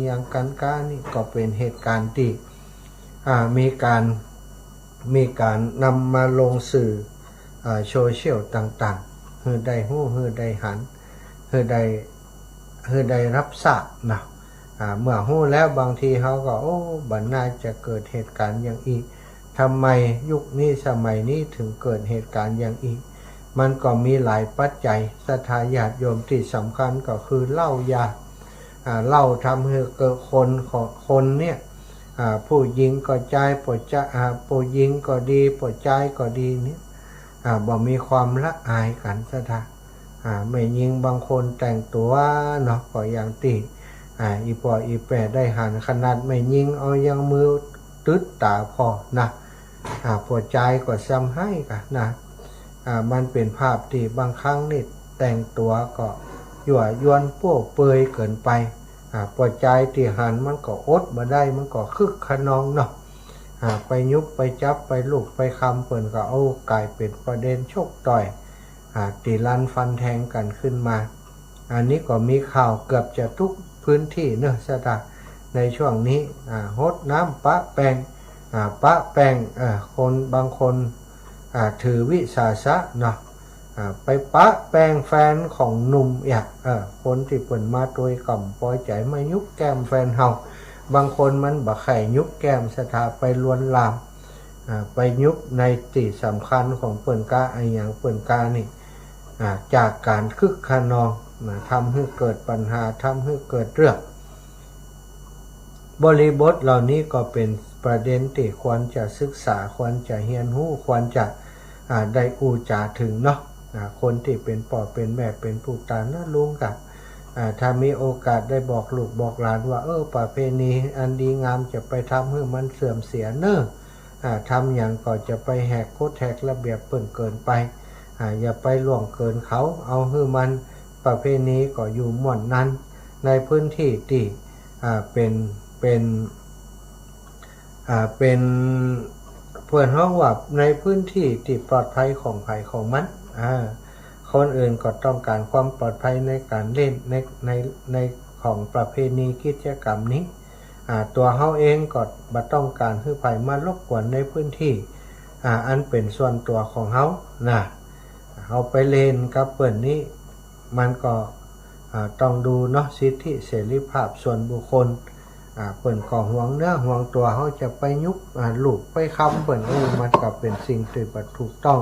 อย่างกันนี่ก็เป็นเหตุการณ์ที่มีการนำมาลงสื่อโซเชียลต่างๆฮือได้ฮู้ฮือได้หันฮือได้รับทราบนะเมื่อฮู้แล้วบางทีเขาก็บัดน่าจะเกิดเหตุการณ์อย่างอีกทำไมยุคนี้สมัยนี้ถึงเกิดเหตุการณ์อย่างอีกมันก็มีหลายปัจจัยศรัทธาญาติโยมที่สำคัญก็คือเหล้ายาเหล้าทำให้เกิดคนเนี่ยผู้หญิงก็ใจผู้หญิงก็ดีผู้ใจก็ดีเนี่ยบ่มีความละอายกันซะท่าไม่ยิงบางคนแต่งตัวเนาะก็อย่างตีอีปออีแปะได้หันขนาดไม่ยิงเอายังมือตึดตาพอนะผู้ใจก็ซ้ำให้กันนะมันเป็นภาพที่บางครั้งนี่แต่งตัวก็ยั่วยวนโป้เปยเกินไปผู้ใจที่หันมันก็อดมาได้มันก็คึกขนองเนาะไปยุบไปจับไปลูกไปคำเปิ่นก็กลายเป็นประเด็นชกต่อยตีลันฟันแทงกันขึ้นมาอันนี้ก็มีข่าวเกือบจะทุกพื้นที่เนอะสถาน ในช่วงนี้ฮดน้ำปะแปงปะแปงคนบางคนถือวิสาสะเนาะไปปะแปงแฟนของหนุ่มคนที่เปิ่นมาตัวก่ำปล่อยใจมายุบแก้มแฟนเฮาบางคนมันบ่ไข่ยุบแก้มสถาไปลวนลามไปยุบในติสำคัญของเปิ่นกาอย่างเปิ่นกานี่จากการคึกขนองทำให้เกิดปัญหาทำให้เกิดเรื่องบริบทเหล่านี้ก็เป็นประเด็นที่ควรจะศึกษาควรจะเรียนรู้ควรจะได้อูจาถึงเนาะคนที่เป็นพ่อเป็นแม่เป็นผู้ตานะลุงกับถ้ามีโอกาสได้บอกลูกบอกหลานว่าประเพณีอันดีงามจะไปทำให้มันเสื่อมเสียเนอะทำอย่างก็จะไปแหกกฎแหกระเบียบเปิ่นเกินไปอย่าไปล่วงเกินเขาเอาให้มันประเพณีก็อยู่หม่อนนั้นในพื้นที่ที่เป็นเพื่อนเขาว่าในพื้นที่ที่ปลอดภัยของใครของมันคนอื่นก็ต้องการความปลอดภัยในการเล่นในของประเพณีกิจกรรมนี้ตัวเขาเองก็บ่ต้องการให้ใครมารบกวนในพื้นที่อันเป็นส่วนตัวของเขาเอาไปเล่นกับเปิ่นนี้มันก็ต้องดูเนาะสิทธิเสรีภาพส่วนบุคคลเปิ่นก็ห่วงเนื้อห่วงตัวเขาจะไปยุบลูกไปค้ำเปิ่นมันก็เป็นสิ่งที่บ่ถูกต้อง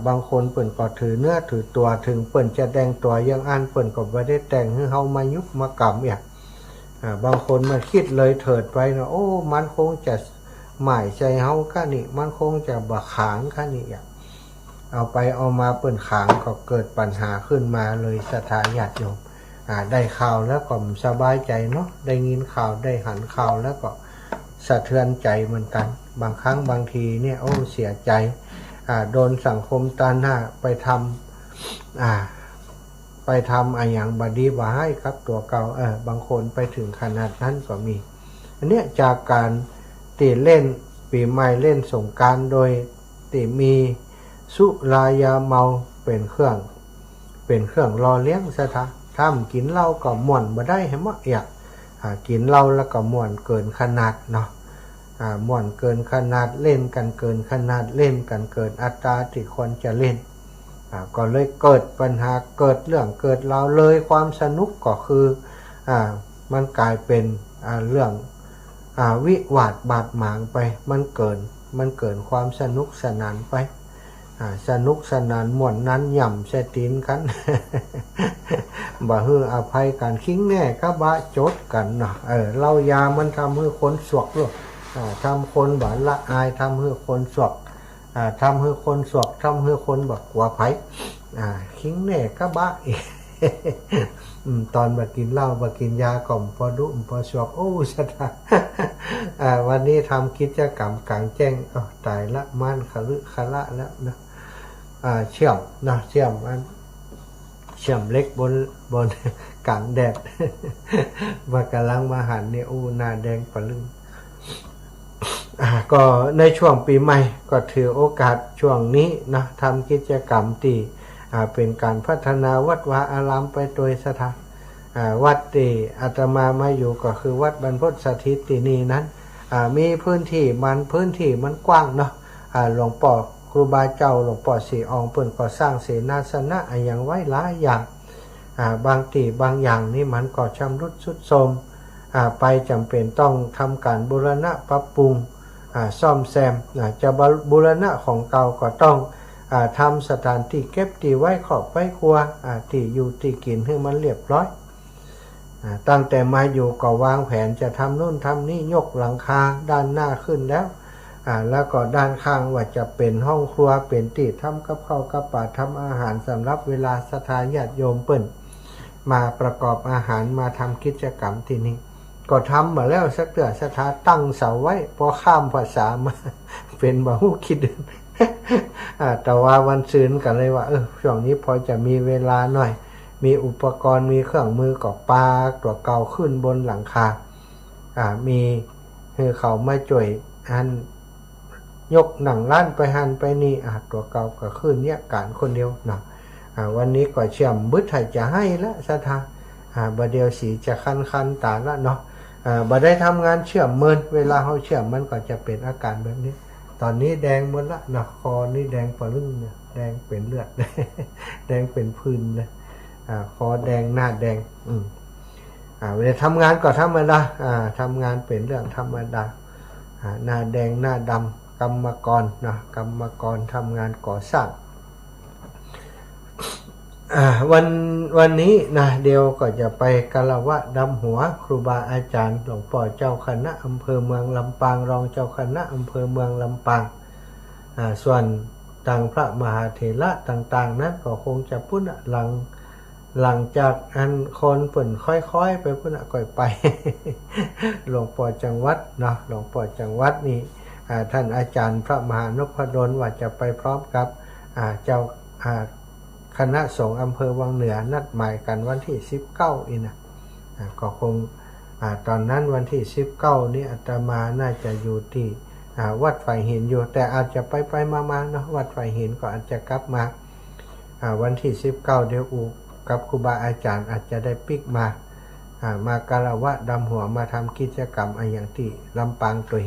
บางคนเปิ่นก็ถือเนื้อถือตัวถึงเปิ่นจะแต่งตัวยังอันเปิ่นก็บ่ได้แต่งให้เฮามายุบมากำบางคนมาคิดเลยเถิดไปนะมันคงจะหมายใจเฮาค่านี่มันคงจะบ่ขางค่านี่เอาไปเอามาเปิ่นขางก็เกิดปัญหาขึ้นมาเลยศรัทธาญาติโยมได้ข่าวแล้วก็สบายใจเนาะได้ยินข่าวได้หันข่าวแล้วก็สะเทือนใจเหมือนกันบางครั้งบางทีเนี่ยเสียใจโดนสังคมตาหน้าไปทำอย่างบดีบ่ให้ครับตัวเก่าบางคนไปถึงขนาดนั้นก็มีอันเนี้ยจากการตีเล่นปีใหม่เล่นสงกรานต์โดยตีมีสุรายาเมาเป็นเครื่องรอเลี้ยงซะท่าถ้ากินเหล้าก็ม่วนบ่ได้ให้มากกินเหล้าแล้วก็ม่วนเกินขนาดเนาะม่วนเกินขนาดเล่นกันเกินขนาดเล่นกันเกินอัตราที่ควรจะเล่นก็เลยเกิดปัญหาเกิดเรื่องเกิดราวเลยความสนุกก็คือมันกลายเป็นเรื่องวิวาทบาดหมางไปมันเกินความสนุกสนานไปสนุกสนานม่วนนั้นย่ำเสตีนกัน บ่ฮืออภัยกันคิงแน่ก็บะจดกันเนาะเหล้ายามันทำให้คนสวกลูกทำคนบ่ละอายทำให้คนสวกทำให้คนสวกทำให้คนบ่กลัวภัยคิงแน่ก็บะอีก ตอนมากินเหล้ามากินยาก่อมพอดุพอสวกชะตา วันนี้ทำกิจกรรมกลางแจ้งตายละมันขลึขละแล้วนะเชื่อมนะเชื่อมเล็กบนกลางแดด มากำลังมาหันเนี่ยหน้าแดงปะลึงก็ในช่วงปีใหม่ก็ถือโอกาสช่วงนี้นะทำกิจกรรมที่เป็นการพัฒนาวัดวาอารามไปโดยสถานวัดที่อาตมาอยู่ก็คือวัดบรรพตสถิตที่นี่นั้นมีพื้นที่มันกว้างเนาะหลวงพ่อครูบาเจ้าหลวงพ่อศรีอองเพิ่นก็สร้างเสนาสนะอย่างไว้หลายอย่างบางที่บางอย่างนี่มันก็ชำรุดทรุดโทรมไปจำเป็นต้องทำการบูรณะปรับปรุงซ่อมแซมจะบูรณะของเก่าก็ต้องทำสถานที่เก็บที่ไว้ขอบไว้ครัวที่อยู่ที่กินให้มันเรียบร้อยตั้งแต่มาอยู่ก็วางแผนจะทำนู่นทำนี่ยกหลังคาด้านหน้าขึ้นแล้วก็ด้านข้างว่าจะเป็นห้องครัวเป็นที่ทำกับข้าวกับปลาทำอาหารสำหรับเวลาศรัทธาญาติโยมเปิ้นมาประกอบอาหารมาทำกิจกรรมที่นี่ก็ทำมาแล้วสักเดือนศรัทธาตั้งเสาไว้พอข้ามภาษามา เป็นบ่ฮู้คิด แต่ว่าวันซืนกันเลยว่าช่วงนี้พอจะมีเวลาหน่อยมีอุปกรณ์มีเครื่องมือก็ปาตัวเก่าขึ้นบนหลังคามีคือเขามาจ่วยอันยกหนังล้านไปหันไปนี่ตัวเก่าก็ขึ้นเนี่ยการคนเดียวเนาะวันนี้ก็เชื่อมบึดให้จะให้ละศรัทธาบเดียวสีจะคันตาละเนาะ บ่ได้ทำงานเชื่อมเมินเวลาเขาเชื่อมมันก็จะเป็นอาการแบบนี้ตอนนี้แดงหมดละนะคอนี่แดงปะลึ่งเนี่ยแดงเป็นเลือด แดงเป็นพื้นเลยคอแดงหน้าแดงเวลาทำงานก็ธรรมดาทำงานเป็นเรื่องธรรมดาหน้าแดงหน้าดำกรรมกรนะกรรมกรทำงานก่อสร้างวันนี้นะเดียวก็จะไปกาลวะดำหัวครูบาอาจารย์หลวงพ่อเจ้าคณะอำเภอเมืองลำปางรองเจ้าคณะอำเภอเมืองลำปางส่วนต่างพระมหาเถระต่างๆนั้นก็คงจะพุ่นหลังจากอันคนเปิ่นค่อยๆไปพุ่นก่อยไป หลวงพ่อจังหวัดเนาะหลวงพ่อจังหวัดนี่ท่านอาจารย์พระมหานพดลว่าจะไปพร้อมกับเจ้าคณะสงฆ์อำเภอวังเหนือนัดหมายกันวันที่19อีกนะก็คงตอนนั้นวันที่19นี้อาตมาน่าจะอยู่ที่วัดไฟหินอยู่แต่อาจจะไปมาๆเนาะวัดไฟหินก็อาจจะกลับมาวันที่19เดี๋ยวกับครูบาอาจารย์อาจจะได้ปิกมากาลวะดำหัวมาทำกิจกรรมอย่างที่ลำปางตุย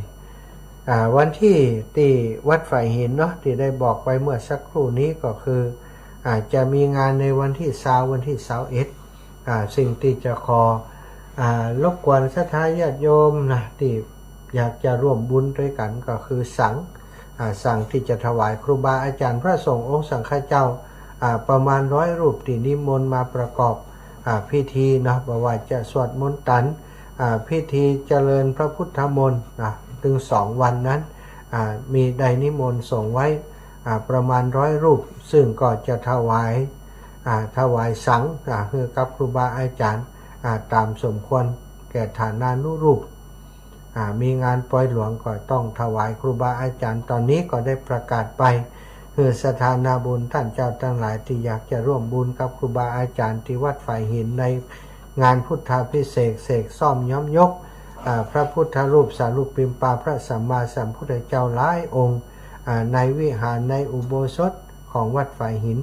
วันที่วัดไฟหินเนาะที่ได้บอกไปเมื่อสักครู่นี้ก็คือจะมีงานในวันที่20วันที่21สิ่งที่จะรบกวนศรัทธาญาติโยมนะที่อยากจะร่วมบุญด้วยกันก็คือสั่งที่จะถวายครูบาอาจารย์พระสงฆ์องค์สังฆเจ้าประมาณ100 รูปที่นิมนต์มาประกอบพิธีนะบอกว่าจะสวดมนต์ตันพิธีเจริญพระพุทธมนต์ถึง2 วันนั้นมีได้นิมนต์ส่งไว้ประมาณ100 รูปซึ่งก็จะถวายสังฆ์คือกับครูบาอาจารย์ตามสมควรแก่ฐานานุรูปมีงานปล่อยหลวงก็ต้องถวายครูบาอาจารย์ตอนนี้ก็ได้ประกาศไปคือสถานาบุญท่านเจ้าทั้งหลายที่อยากจะร่วมบุญกับครูบาอาจารย์ที่วัดไฟหินในงานพุทธาภิเษกเสกซ่อมย้อมยกพระพุทธรูปสารูปปิมปาพระสัมมาสัมพุทธเจ้าหลายองค์ในวิหารในอุโบสถของวัดไฟหิน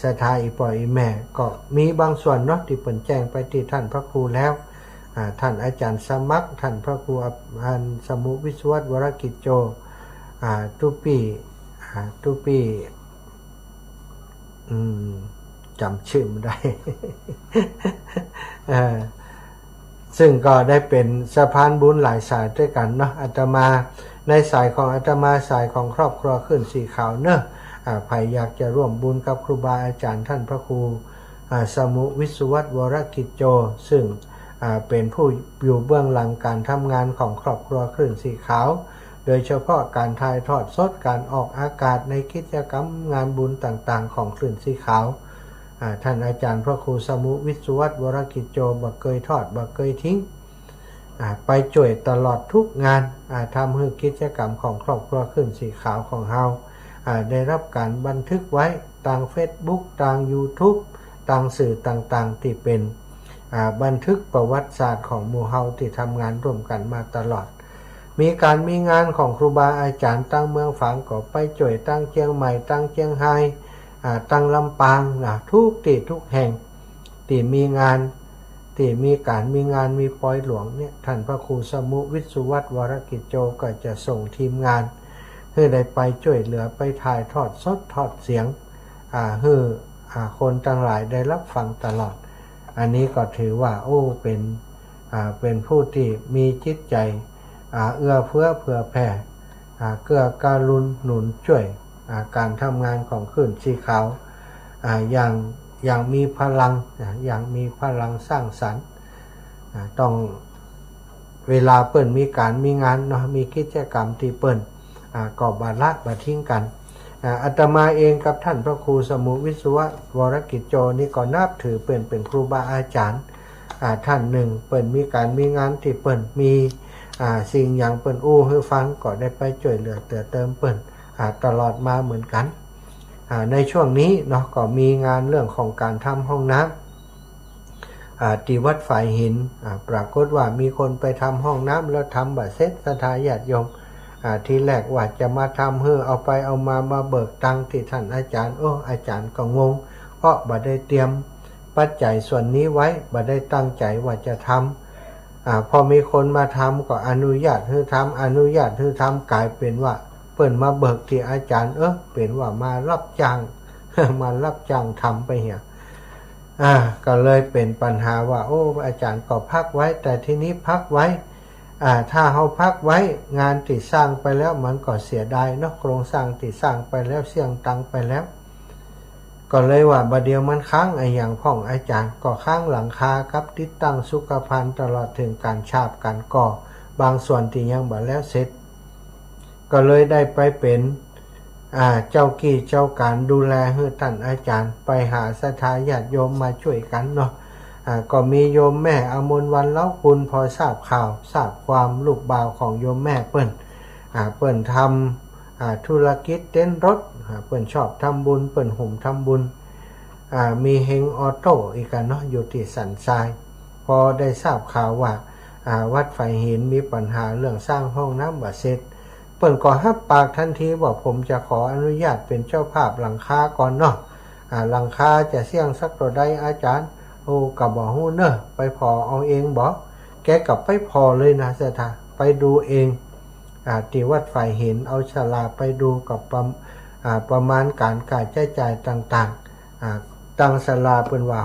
ศรัทธาอีปอยอีแม่ก็มีบางส่วนเนาะที่เปิ่นแจ้งไปที่ท่านพระครูแล้วท่านอาจารย์สมัครท่านพระครูอันสมุวิศวัตวรกิจโจตุปีจำชื่อไม่ได้ ซึ่งก็ได้เป็นสะพานบุญหลายสายด้วยกันเนาะอาตมาในสายของอาตมาสายของครอบครัวขึ้นสีขาวเนอะใครอยากจะร่วมบุญกับครูบาอาจารย์ท่านพระครูสมุวิศวัตวรกิจโจซึ่งเป็นผู้อยู่เบื้องหลังการทำงานของครอบครัวคลื่นสีขาวโดยเฉพาะการถ่ายทอดสดการออกอากาศในกิจกรรมงานบุญต่างๆของคลื่นสีขาวท่านอาจารย์พระครูสมุวิศวัตวรกิจโจบ่เคยทอดบ่เคยทิ้งไปช่วยตลอดทุกงานทำให้กิจกรรมของครอบครัวคลื่นสีขาวของเฮาได้รับการบันทึกไว้ทาง Facebook ทาง YouTube ทางสื่อต่างๆที่เป็นบันทึกประวัติศาสตร์ของหมู่เฮาที่ทำงานร่วมกันมาตลอดมีงานของครูบาอาจารย์ตั้งเมืองฝางก็ไปจ่วยตั้งเชียงใหม่ตั้งเชียงไฮ้ตั้งลำปางทุกที่ทุกแห่งที่มีงานมีปล่อยหลวงเนี่ยท่านพระครูสมุวิศวัตวรกิจโจก็จะส่งทีมงานเพื่อได้ไปช่วยเหลือไปถ่ายทอดสดทอดเสียงให้คนทั้งหลายได้รับฟังตลอดอันนี้ก็ถือว่าเป็นผู้ที่มีจิตใจเอื้อเฟื้อเผื่อแผ่เกื้อกูลหนุนช่วยการทำงานของคลื่นสีขาวอย่างมีพลังสร้างสรรค์ต้องเวลาเปิ่นมีงานเนาะมีกิจกรรมที่เปิ่นก็บาละบาทิ้งกันอาตมาเองกับท่านพระครูสมุวิศววรกิจโจนี่ก็นับถือเป็นครูบาอาจารย์ท่านหนึ่งเปิ่นมีงานที่เปิ่นมีสิ่งอย่างเปิ่นให้ฟังก็ได้ไปช่วยเหลือเติมเปิ่นตลอดมาเหมือนกันในช่วงนี้เนาะก็มีงานเรื่องของการทำห้องน้ำที่วัดฝ่ายหินปรากฏว่ามีคนไปทำห้องน้ำแล้วทำบัดเสร็จศรัทธาญาติโยมทีแรกว่าจะมาทำเอาไปเอามาเบิกตังค์ที่ท่านอาจารย์อาจารย์ก็งงเพราะบ่ได้เตรียมปัจจัยส่วนนี้ไว้บ่ได้ตั้งใจว่าจะท พอมีคนมาทำก็อนุญาตให้ทำอนุญาตให้ทำกลายเป็นว่าเปิ่นมาเบิกที่อาจารย์เป็นว่ามารับจ้าง มารับจ้างทำไปเหี้ยก็เลยเป็นปัญหาว่าอาจารย์ก็พักไว้แต่ทีนี้พักไว้ถ้าเขาพักไว้งานที่สร้างไปแล้วมันก็เสียดายเนาะโครงสร้างที่สร้างไปแล้วเสี่ยงตังไปแล้วก็เลยว่าบัดเดียวมันค้างอย่างพ่องอาจารย์ก็ค้างหลังคากับติดตั้งสุขภัณฑ์ตลอดถึงการฉาบการก่อบางส่วนที่ยังบ่แล้วเสร็จก็เลยได้ไปเป็นเจ้ากี้เจ้าการดูแลให้ท่านอาจารย์ไปหาศรัทธาญาติโยมมาช่วยกันเนาะก็มีโยมแม่อมนวันเล่าคุณพอทราบข่าวทราบความลูกบ่าวของโยมแม่เปิ้นทำธุรกิจเต้นรถเปิ้นชอบทำบุญเปิ้นหุ่มทำบุญมีเฮงออโต้อีกกันเนาะอยู่ที่สันทรายพอได้ทราบข่าวว่าวัดไฟหินมีปัญหาเรื่องสร้างห้องน้ำบ่เสร็จเปิ้นก็รับปากทันทีว่าผมจะขออนุญาตเป็นเจ้าภาพหลังคาก่อนเนาะหลังคาจะเสี่ยงสักตัวใดอาจารย์กับบ่ฮู้เนอะไปพอเอาเองบ่แกกลับไปพอเลยนะเสถาไปดูเองที่วัดไฟหินเอาฉลากไปดูกับประมาณการใช้จ่ายต่างๆตั้งศาลาเปิ้นว่า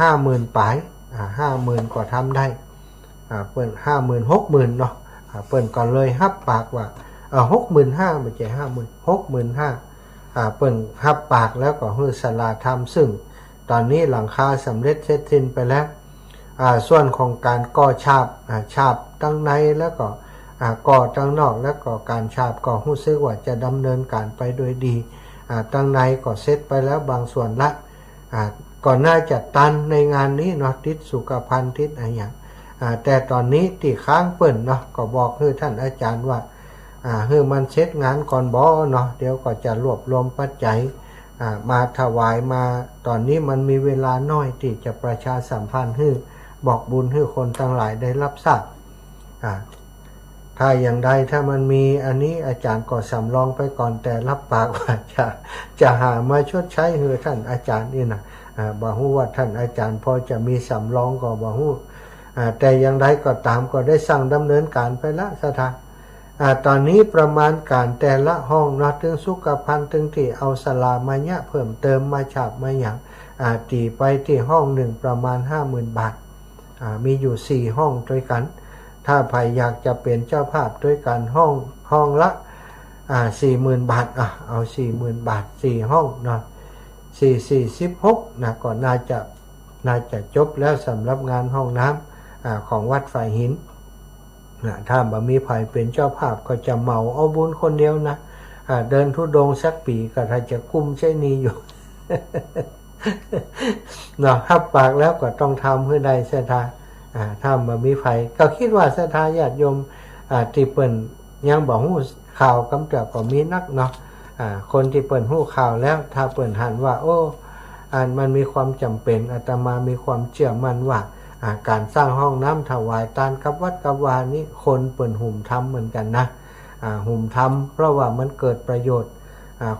50,000ปลาย50,000ก็ทำได้เปิ้น50,000 60,000เนาะเปิ้นก็เลยรับปากว่า65,000ไม่ใช่50,000 65,000เปิ้นรับปากแล้วก็ให้ศาลาทำซึ่งตอนนี้หลังคาสำเร็จเสร็จสิ้นไปแล้วส่วนของการก่อฉาบตั้งในแล้วก็ก่อตั้งนอกแล้วก็การฉาบก็รู้สึกว่าจะดำเนินการไปโดยดีตั้งในก็เสร็จไปแล้วบางส่วนละก่อนหน้าจะตันในงานนี้เนาะติดสุขภัณฑ์ติดอะไรอย่างแต่ตอนนี้ที่ค้างเปิ้นเนาะก็บอกให้ท่านอาจารย์ว่าให้มันเสร็จงานก่อนบ่เนาะเดี๋ยวก็จะรวบรวมปัจจัยมาถวายมาตอนนี้มันมีเวลาน้อยที่จะประชาสัมพันธ์ให้บอกบุญให้คนทั้งหลายได้รับทราบถ้าอย่างใดถ้ามันมีอันนี้อาจารย์ก็สำรองไปก่อนแต่รับปากว่าจะหามาชดใช้ให้ท่านอาจารย์นี่นะบ่ฮู้ว่าท่านอาจารย์พอจะมีสำรองก็บ่ฮู้แต่อย่างใดก็ตามก็ได้สั่งดำเนินการไปละสถานตอนนี้ประมาณการแต่ละห้องนะถึงสุขภัณฑ์ถึงที่เอาศาลามาเนี่ยเพิ่มเติมมาฉาบมาอย่างตีไปที่ห้องหนึ่งประมาณ 50,000 บาทมีอยู่4ห้องด้วยกันถ้าใครอยากจะเป็นเจ้าภาพด้วยกันห้องละ40,000 บาทเอา 40,000 บาท4ห้องเนาะ16นะก็น่าจะจบแล้วสำหรับงานห้องน้ำของวัดไฟหินถ้าบ่มีไผเป็นเจ้าภาพก็จะเหมาเอาบุญคนเดียวนะเดินธุดงค์สักปีก็ถ้าจะคุ้มใช้นี้อยู่ เนาะรับปากแล้วก็ต้องทำให้ได้ศรัทธาถ้าบ่มีไผก็คิดว่าศรัทธาญาติโยมที่เปิ้นยังบ่ฮู้ข่าวกำกับก็มีนักเนาะคนที่เปิ้นฮู้ข่าวแล้วถ้าเปิ้นหันว่ามันมีความจำเป็นอาตมามีความเชื่อมั่นว่าการสร้างห้องน้ำถวายทานกับวัดกับวานี้คนเปิ่นหุ่มทำเหมือนกันนะหุ่มทำเพราะว่ามันเกิดประโยชน์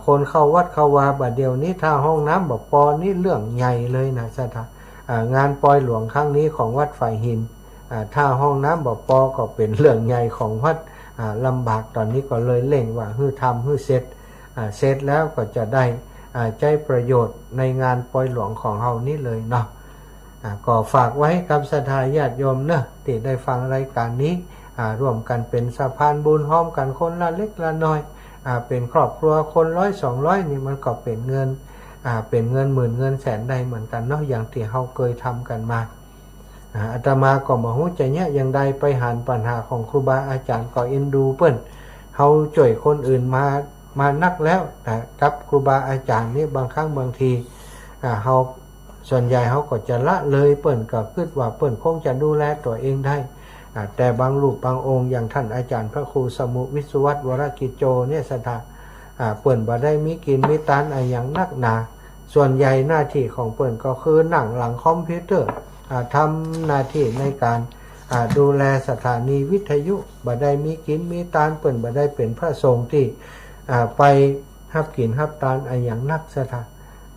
คนเข้าวัดเข้าวาบัดเดียวนี้ถ้าห้องน้ำบอกปอนี่เรื่องใหญ่เลยนะสถางานปอยหลวงครั้งนี้ของวัดฝ่ายหินถ้าห้องน้ำบอกปอก็เป็นเรื่องใหญ่ของวัดลำบากตอนนี้ก็เลยเร่งว่าฮื้อทำฮื้อเสร็จแล้วก็จะได้ใช้ประโยชน์ในงานปอยหลวงของเฮานี่เลยเนาะก็ฝากไว้กับศรัทธาญาติโยมเนอะที่ได้ฟังรายการนี้ร่วมกันเป็นสะพานบุญห้อมกันคนละเล็กละน้อยเป็นครอบครัวคน100-200นี่มันก็เป็นเงินหมื่นเงินแสนได้เหมือนกันเนาะอย่างที่เฮาเคยทำกันมาอาตมาก็บ่ฮู้จะเนี่ยอย่างใดไปหานปัญหาของครูบาอาจารย์ก็เอ็นดูเปิ้นเฮาช่วยคนอื่นมานักแล้วกับครูบาอาจารย์นี่บางครั้งบางทีเฮาส่วนใหญ่เขาก็จะละเลยเปิ้นก็คิดว่าเปิ้นคงจะดูแลตัวเองได้แต่บางรูปบางองค์อย่างท่านอาจารย์พระครูสมุวิศวัตรวรกิจโจเนี่ยศรัทธาเปิ้นบ่ได้มีกินมีตานอย่างนักหนาส่วนใหญ่หน้าที่ของเปิ้นก็คือนั่งหลังคอมพิวเตอร์ทำหน้าที่ในการดูแลสถานีวิทยุบ่ได้มีกินมีตานเปิ้นบ่ได้เป็นพระสงฆ์ที่ไปรับกินรับตานอย่างนักศรัทธา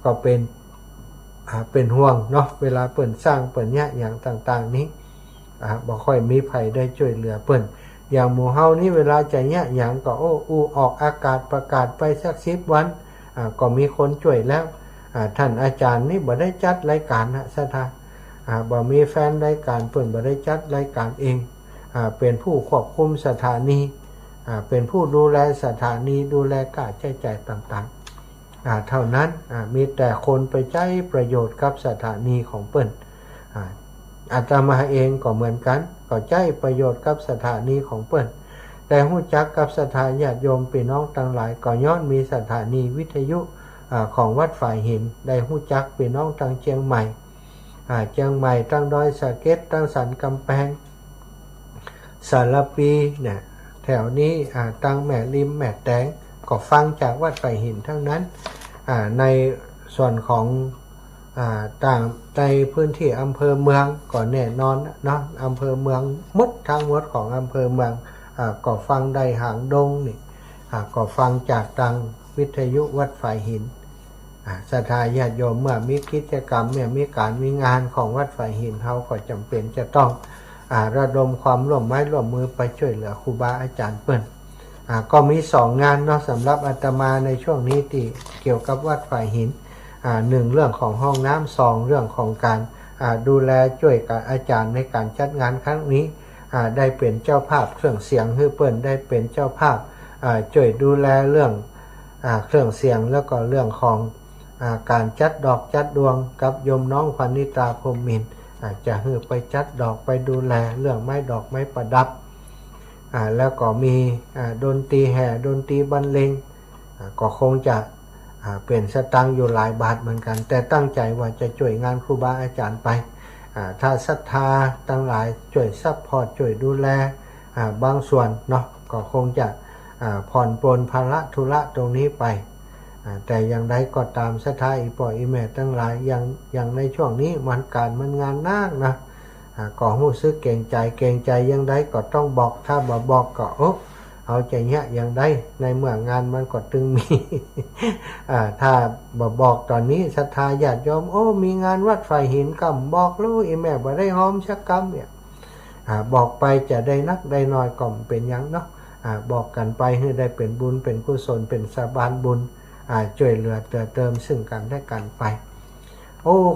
ก็เป็นห่วงเนาะเวลาเปิ่นสร้างเปิ่นเนี่ยอย่างต่างๆนี้ บ่ค่อยมีไผได้ช่วยเหลือเปิ้นอย่างหมู่เฮานี่เวลาจะเนี่ยหยังก็ออกอากาศประกาศไปสัก10 วันก็มีคนช่วยแล้วท่านอาจารย์นี่บ่ได้จัดรายการนะศรัทธาบ่มีแฟนรายการเปิ้นบ่ได้จัดรายการเองเป็นผู้ควบคุมสถานีเป็นผู้ดูแลสถานีดูแลค่าใช้จ่ายต่างๆเท่านั้นมีแต่คนไปใช้ประโยชน์กับสถานีของเปิ้นอาตมาเองก็เหมือนกันก็ใช้ประโยชน์กับสถานีของเปิ้นแต่ฮู้จักกับสถาญาติโยมพี่น้องทั้งหลายก็ย้อนมีสถานีวิทยุของวัดฝ่ายหินได้ฮู้จักพี่น้องทางเชียงใหม่ตั้งดอยสะเก็ดตั้งสันกำแพงสารปีเนี่ยแถวนี้ตั้งแม่ริมแม่แตงก็ฟังจากวัดฝ่ายหินทั้งนั้นในส่วนของต่างในพื้นที่อำเภอเมืองก็แน่นอนเนาะอำเภอเมืองทั้งหมดของอำเภอเมืองก็ฟังได้หางดงนี่ก็ฟังจากทางวิทยุวัดฝ่ายหินศรัทธาญาติโยมเมื่อมีกิจกรรมมีการมีงานของวัดฝ่ายหินเฮาก็จำเป็นจะต้องระดมความร่วมไม้ร่วมมือไปช่วยเหลือครูบาอาจารย์เปิ้นก็มี2 งานเนาะสำหรับอาตมาในช่วงนี้ที่เกี่ยวกับวัดฝ่ายหิน1เรื่องของห้องน้ำ2เรื่องของการดูแลช่วยกับอาจารย์ในการจัดงานครั้งนี้ได้เป็นเจ้าภาพเครื่องเสียงให้เปิ้นได้เป็นเจ้าภาพช่วยดูแลเรื่องเครื่องเสียงแล้วก็เรื่องของการจัดดอกจัดดวงกับโยมน้องพนิตาพรหมินทร์จะให้ไปจัดดอกไปดูแลเรื่องไม้ดอกไม้ประดับแล้วก็มีดนตรีแห่ดนตรีบรรเลงก็คงจะเป็นสตังค์อยู่หลายบาทเหมือนกันแต่ตั้งใจว่าจะช่วยงานครูบาอาจารย์ไปถ้าศรัทธาทั้งหลายช่วยซัพพอร์ตช่วยดูแลบางส่วนเนาะก็คงจะผ่อนปลนภาระธุระตรงนี้ไปแต่อย่างใดก็ตามศรัทธาอีพ่ออีแม่ทั้งหลายอย่างในช่วงนี้มันงานนักนะก็รู้สึกเกรงใจอย่างใดก็ต้องบอกถ้าบ่บอกก็เอาใจเนี้ยอย่างใดในเมื่องานมันก็ตึงมี ถ้าบอกตอนนี้ศรัทธาญาติโยมมีงานวัดฝ่ายหินกำบอกลูกอีแม่บ่ได้หอมชักกำเนี่ยบอกไปจะได้นักได้น้อยก็เป็นหยังเนาะบอกกันไปให้ได้เป็นบุญเป็นกุศลเป็นสาบานบุญช่วยเหลือเติมซึ่งกันและกันไป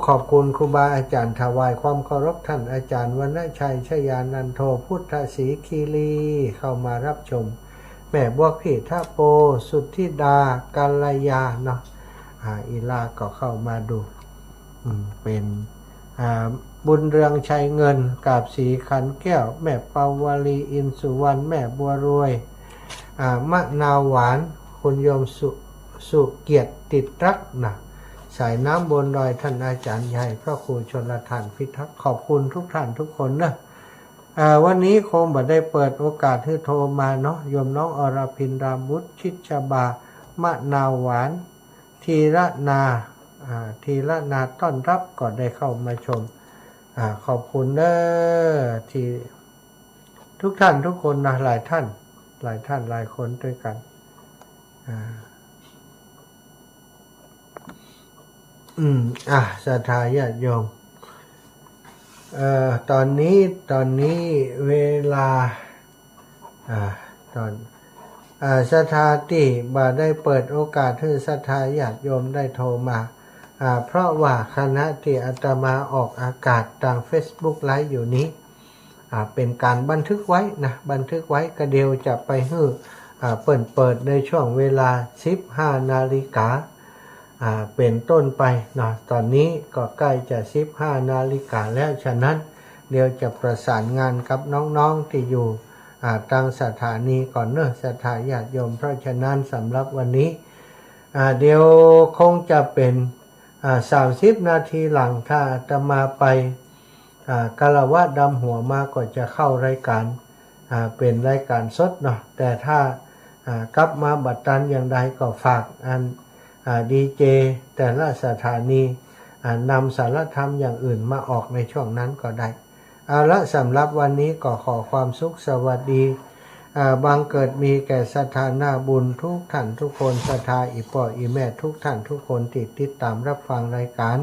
ขอบคุณครูบาอาจารย์ถวายความเคารพท่านอาจารย์วรรณชัยชยานันโทพุทธศรีคีรีเข้ามารับชมแม่บัวพี่ท่าโปสุทธิดากัลยาเนาะอีลาก็เข้ามาดูเป็นบุญเรืองชัยเงินกาบสีขันแก้วแม่ปาวลีอินสุวรรณแม่บัวรวยมะนาวหวานคุณโยมสุเกียรติติดรักนะสายน้ำบนดอยท่านอาจารย์ใหญ่พระครูชลทานพิทักษ์ขอบคุณทุกท่านทุกคนนะวันนี้คงบ่ได้เปิดโอกาสให้โทรมาเนาะโยมน้องอรพินรามบุตรชิดชบามะนาวหวานทีละนาต้อนรับก็ได้เข้ามาชมขอบคุณเด้อที่ทุกท่านทุกคนนะหลายท่านหลายคนด้วยกันศรัทธาญาติโยมตอนนี้เวลาศรัทธาที่บ่ได้เปิดโอกาสให้ศรัทธาญาติโยมได้โทรมาเพราะว่าคณะที่อาตมาออกอากาศทาง Facebook ไลฟ์อยู่นี้เป็นการบันทึกไว้นะบันทึกไว้ก็เดียวจะไปให้เปิดในช่วงเวลา 15 นาฬิกาเป็นต้นไปเนาะตอนนี้ก็ใกล้จะ 15 นาฬิกาแล้วฉะนั้นเดี๋ยวจะประสานงานกับน้องๆที่อยู่ทางสถานีก่อนเนอะสถาญาติโยมเพราะฉะนั้นสำหรับวันนี้เดี๋ยวคงจะเป็น30 นาทีหลังถ้าจะมาไปกะละวะดำหัวมาก็จะเข้ารายการเป็นรายการสดเนาะแต่ถ้ากลับมาบัดตันอย่างใดก็ฝากดีเจแต่ละสถานีนำสารธรรมอย่างอื่นมาออกในช่วงนั้นก็ได้เอาละสำหรับวันนี้ก็ขอความสุขสวัสดีบังเกิดมีแก่ศรัทธาหน้าบุญทุกท่านทุกคนศรัทธาอีพ่ออีแม่ทุกท่านทุกคนติดตามรับฟังรายการ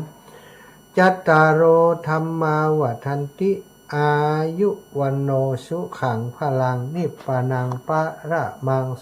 จัตตารโอธัมมาวัฏันติ อายุวันโนสุขังพลังนิพพานังปะระมัง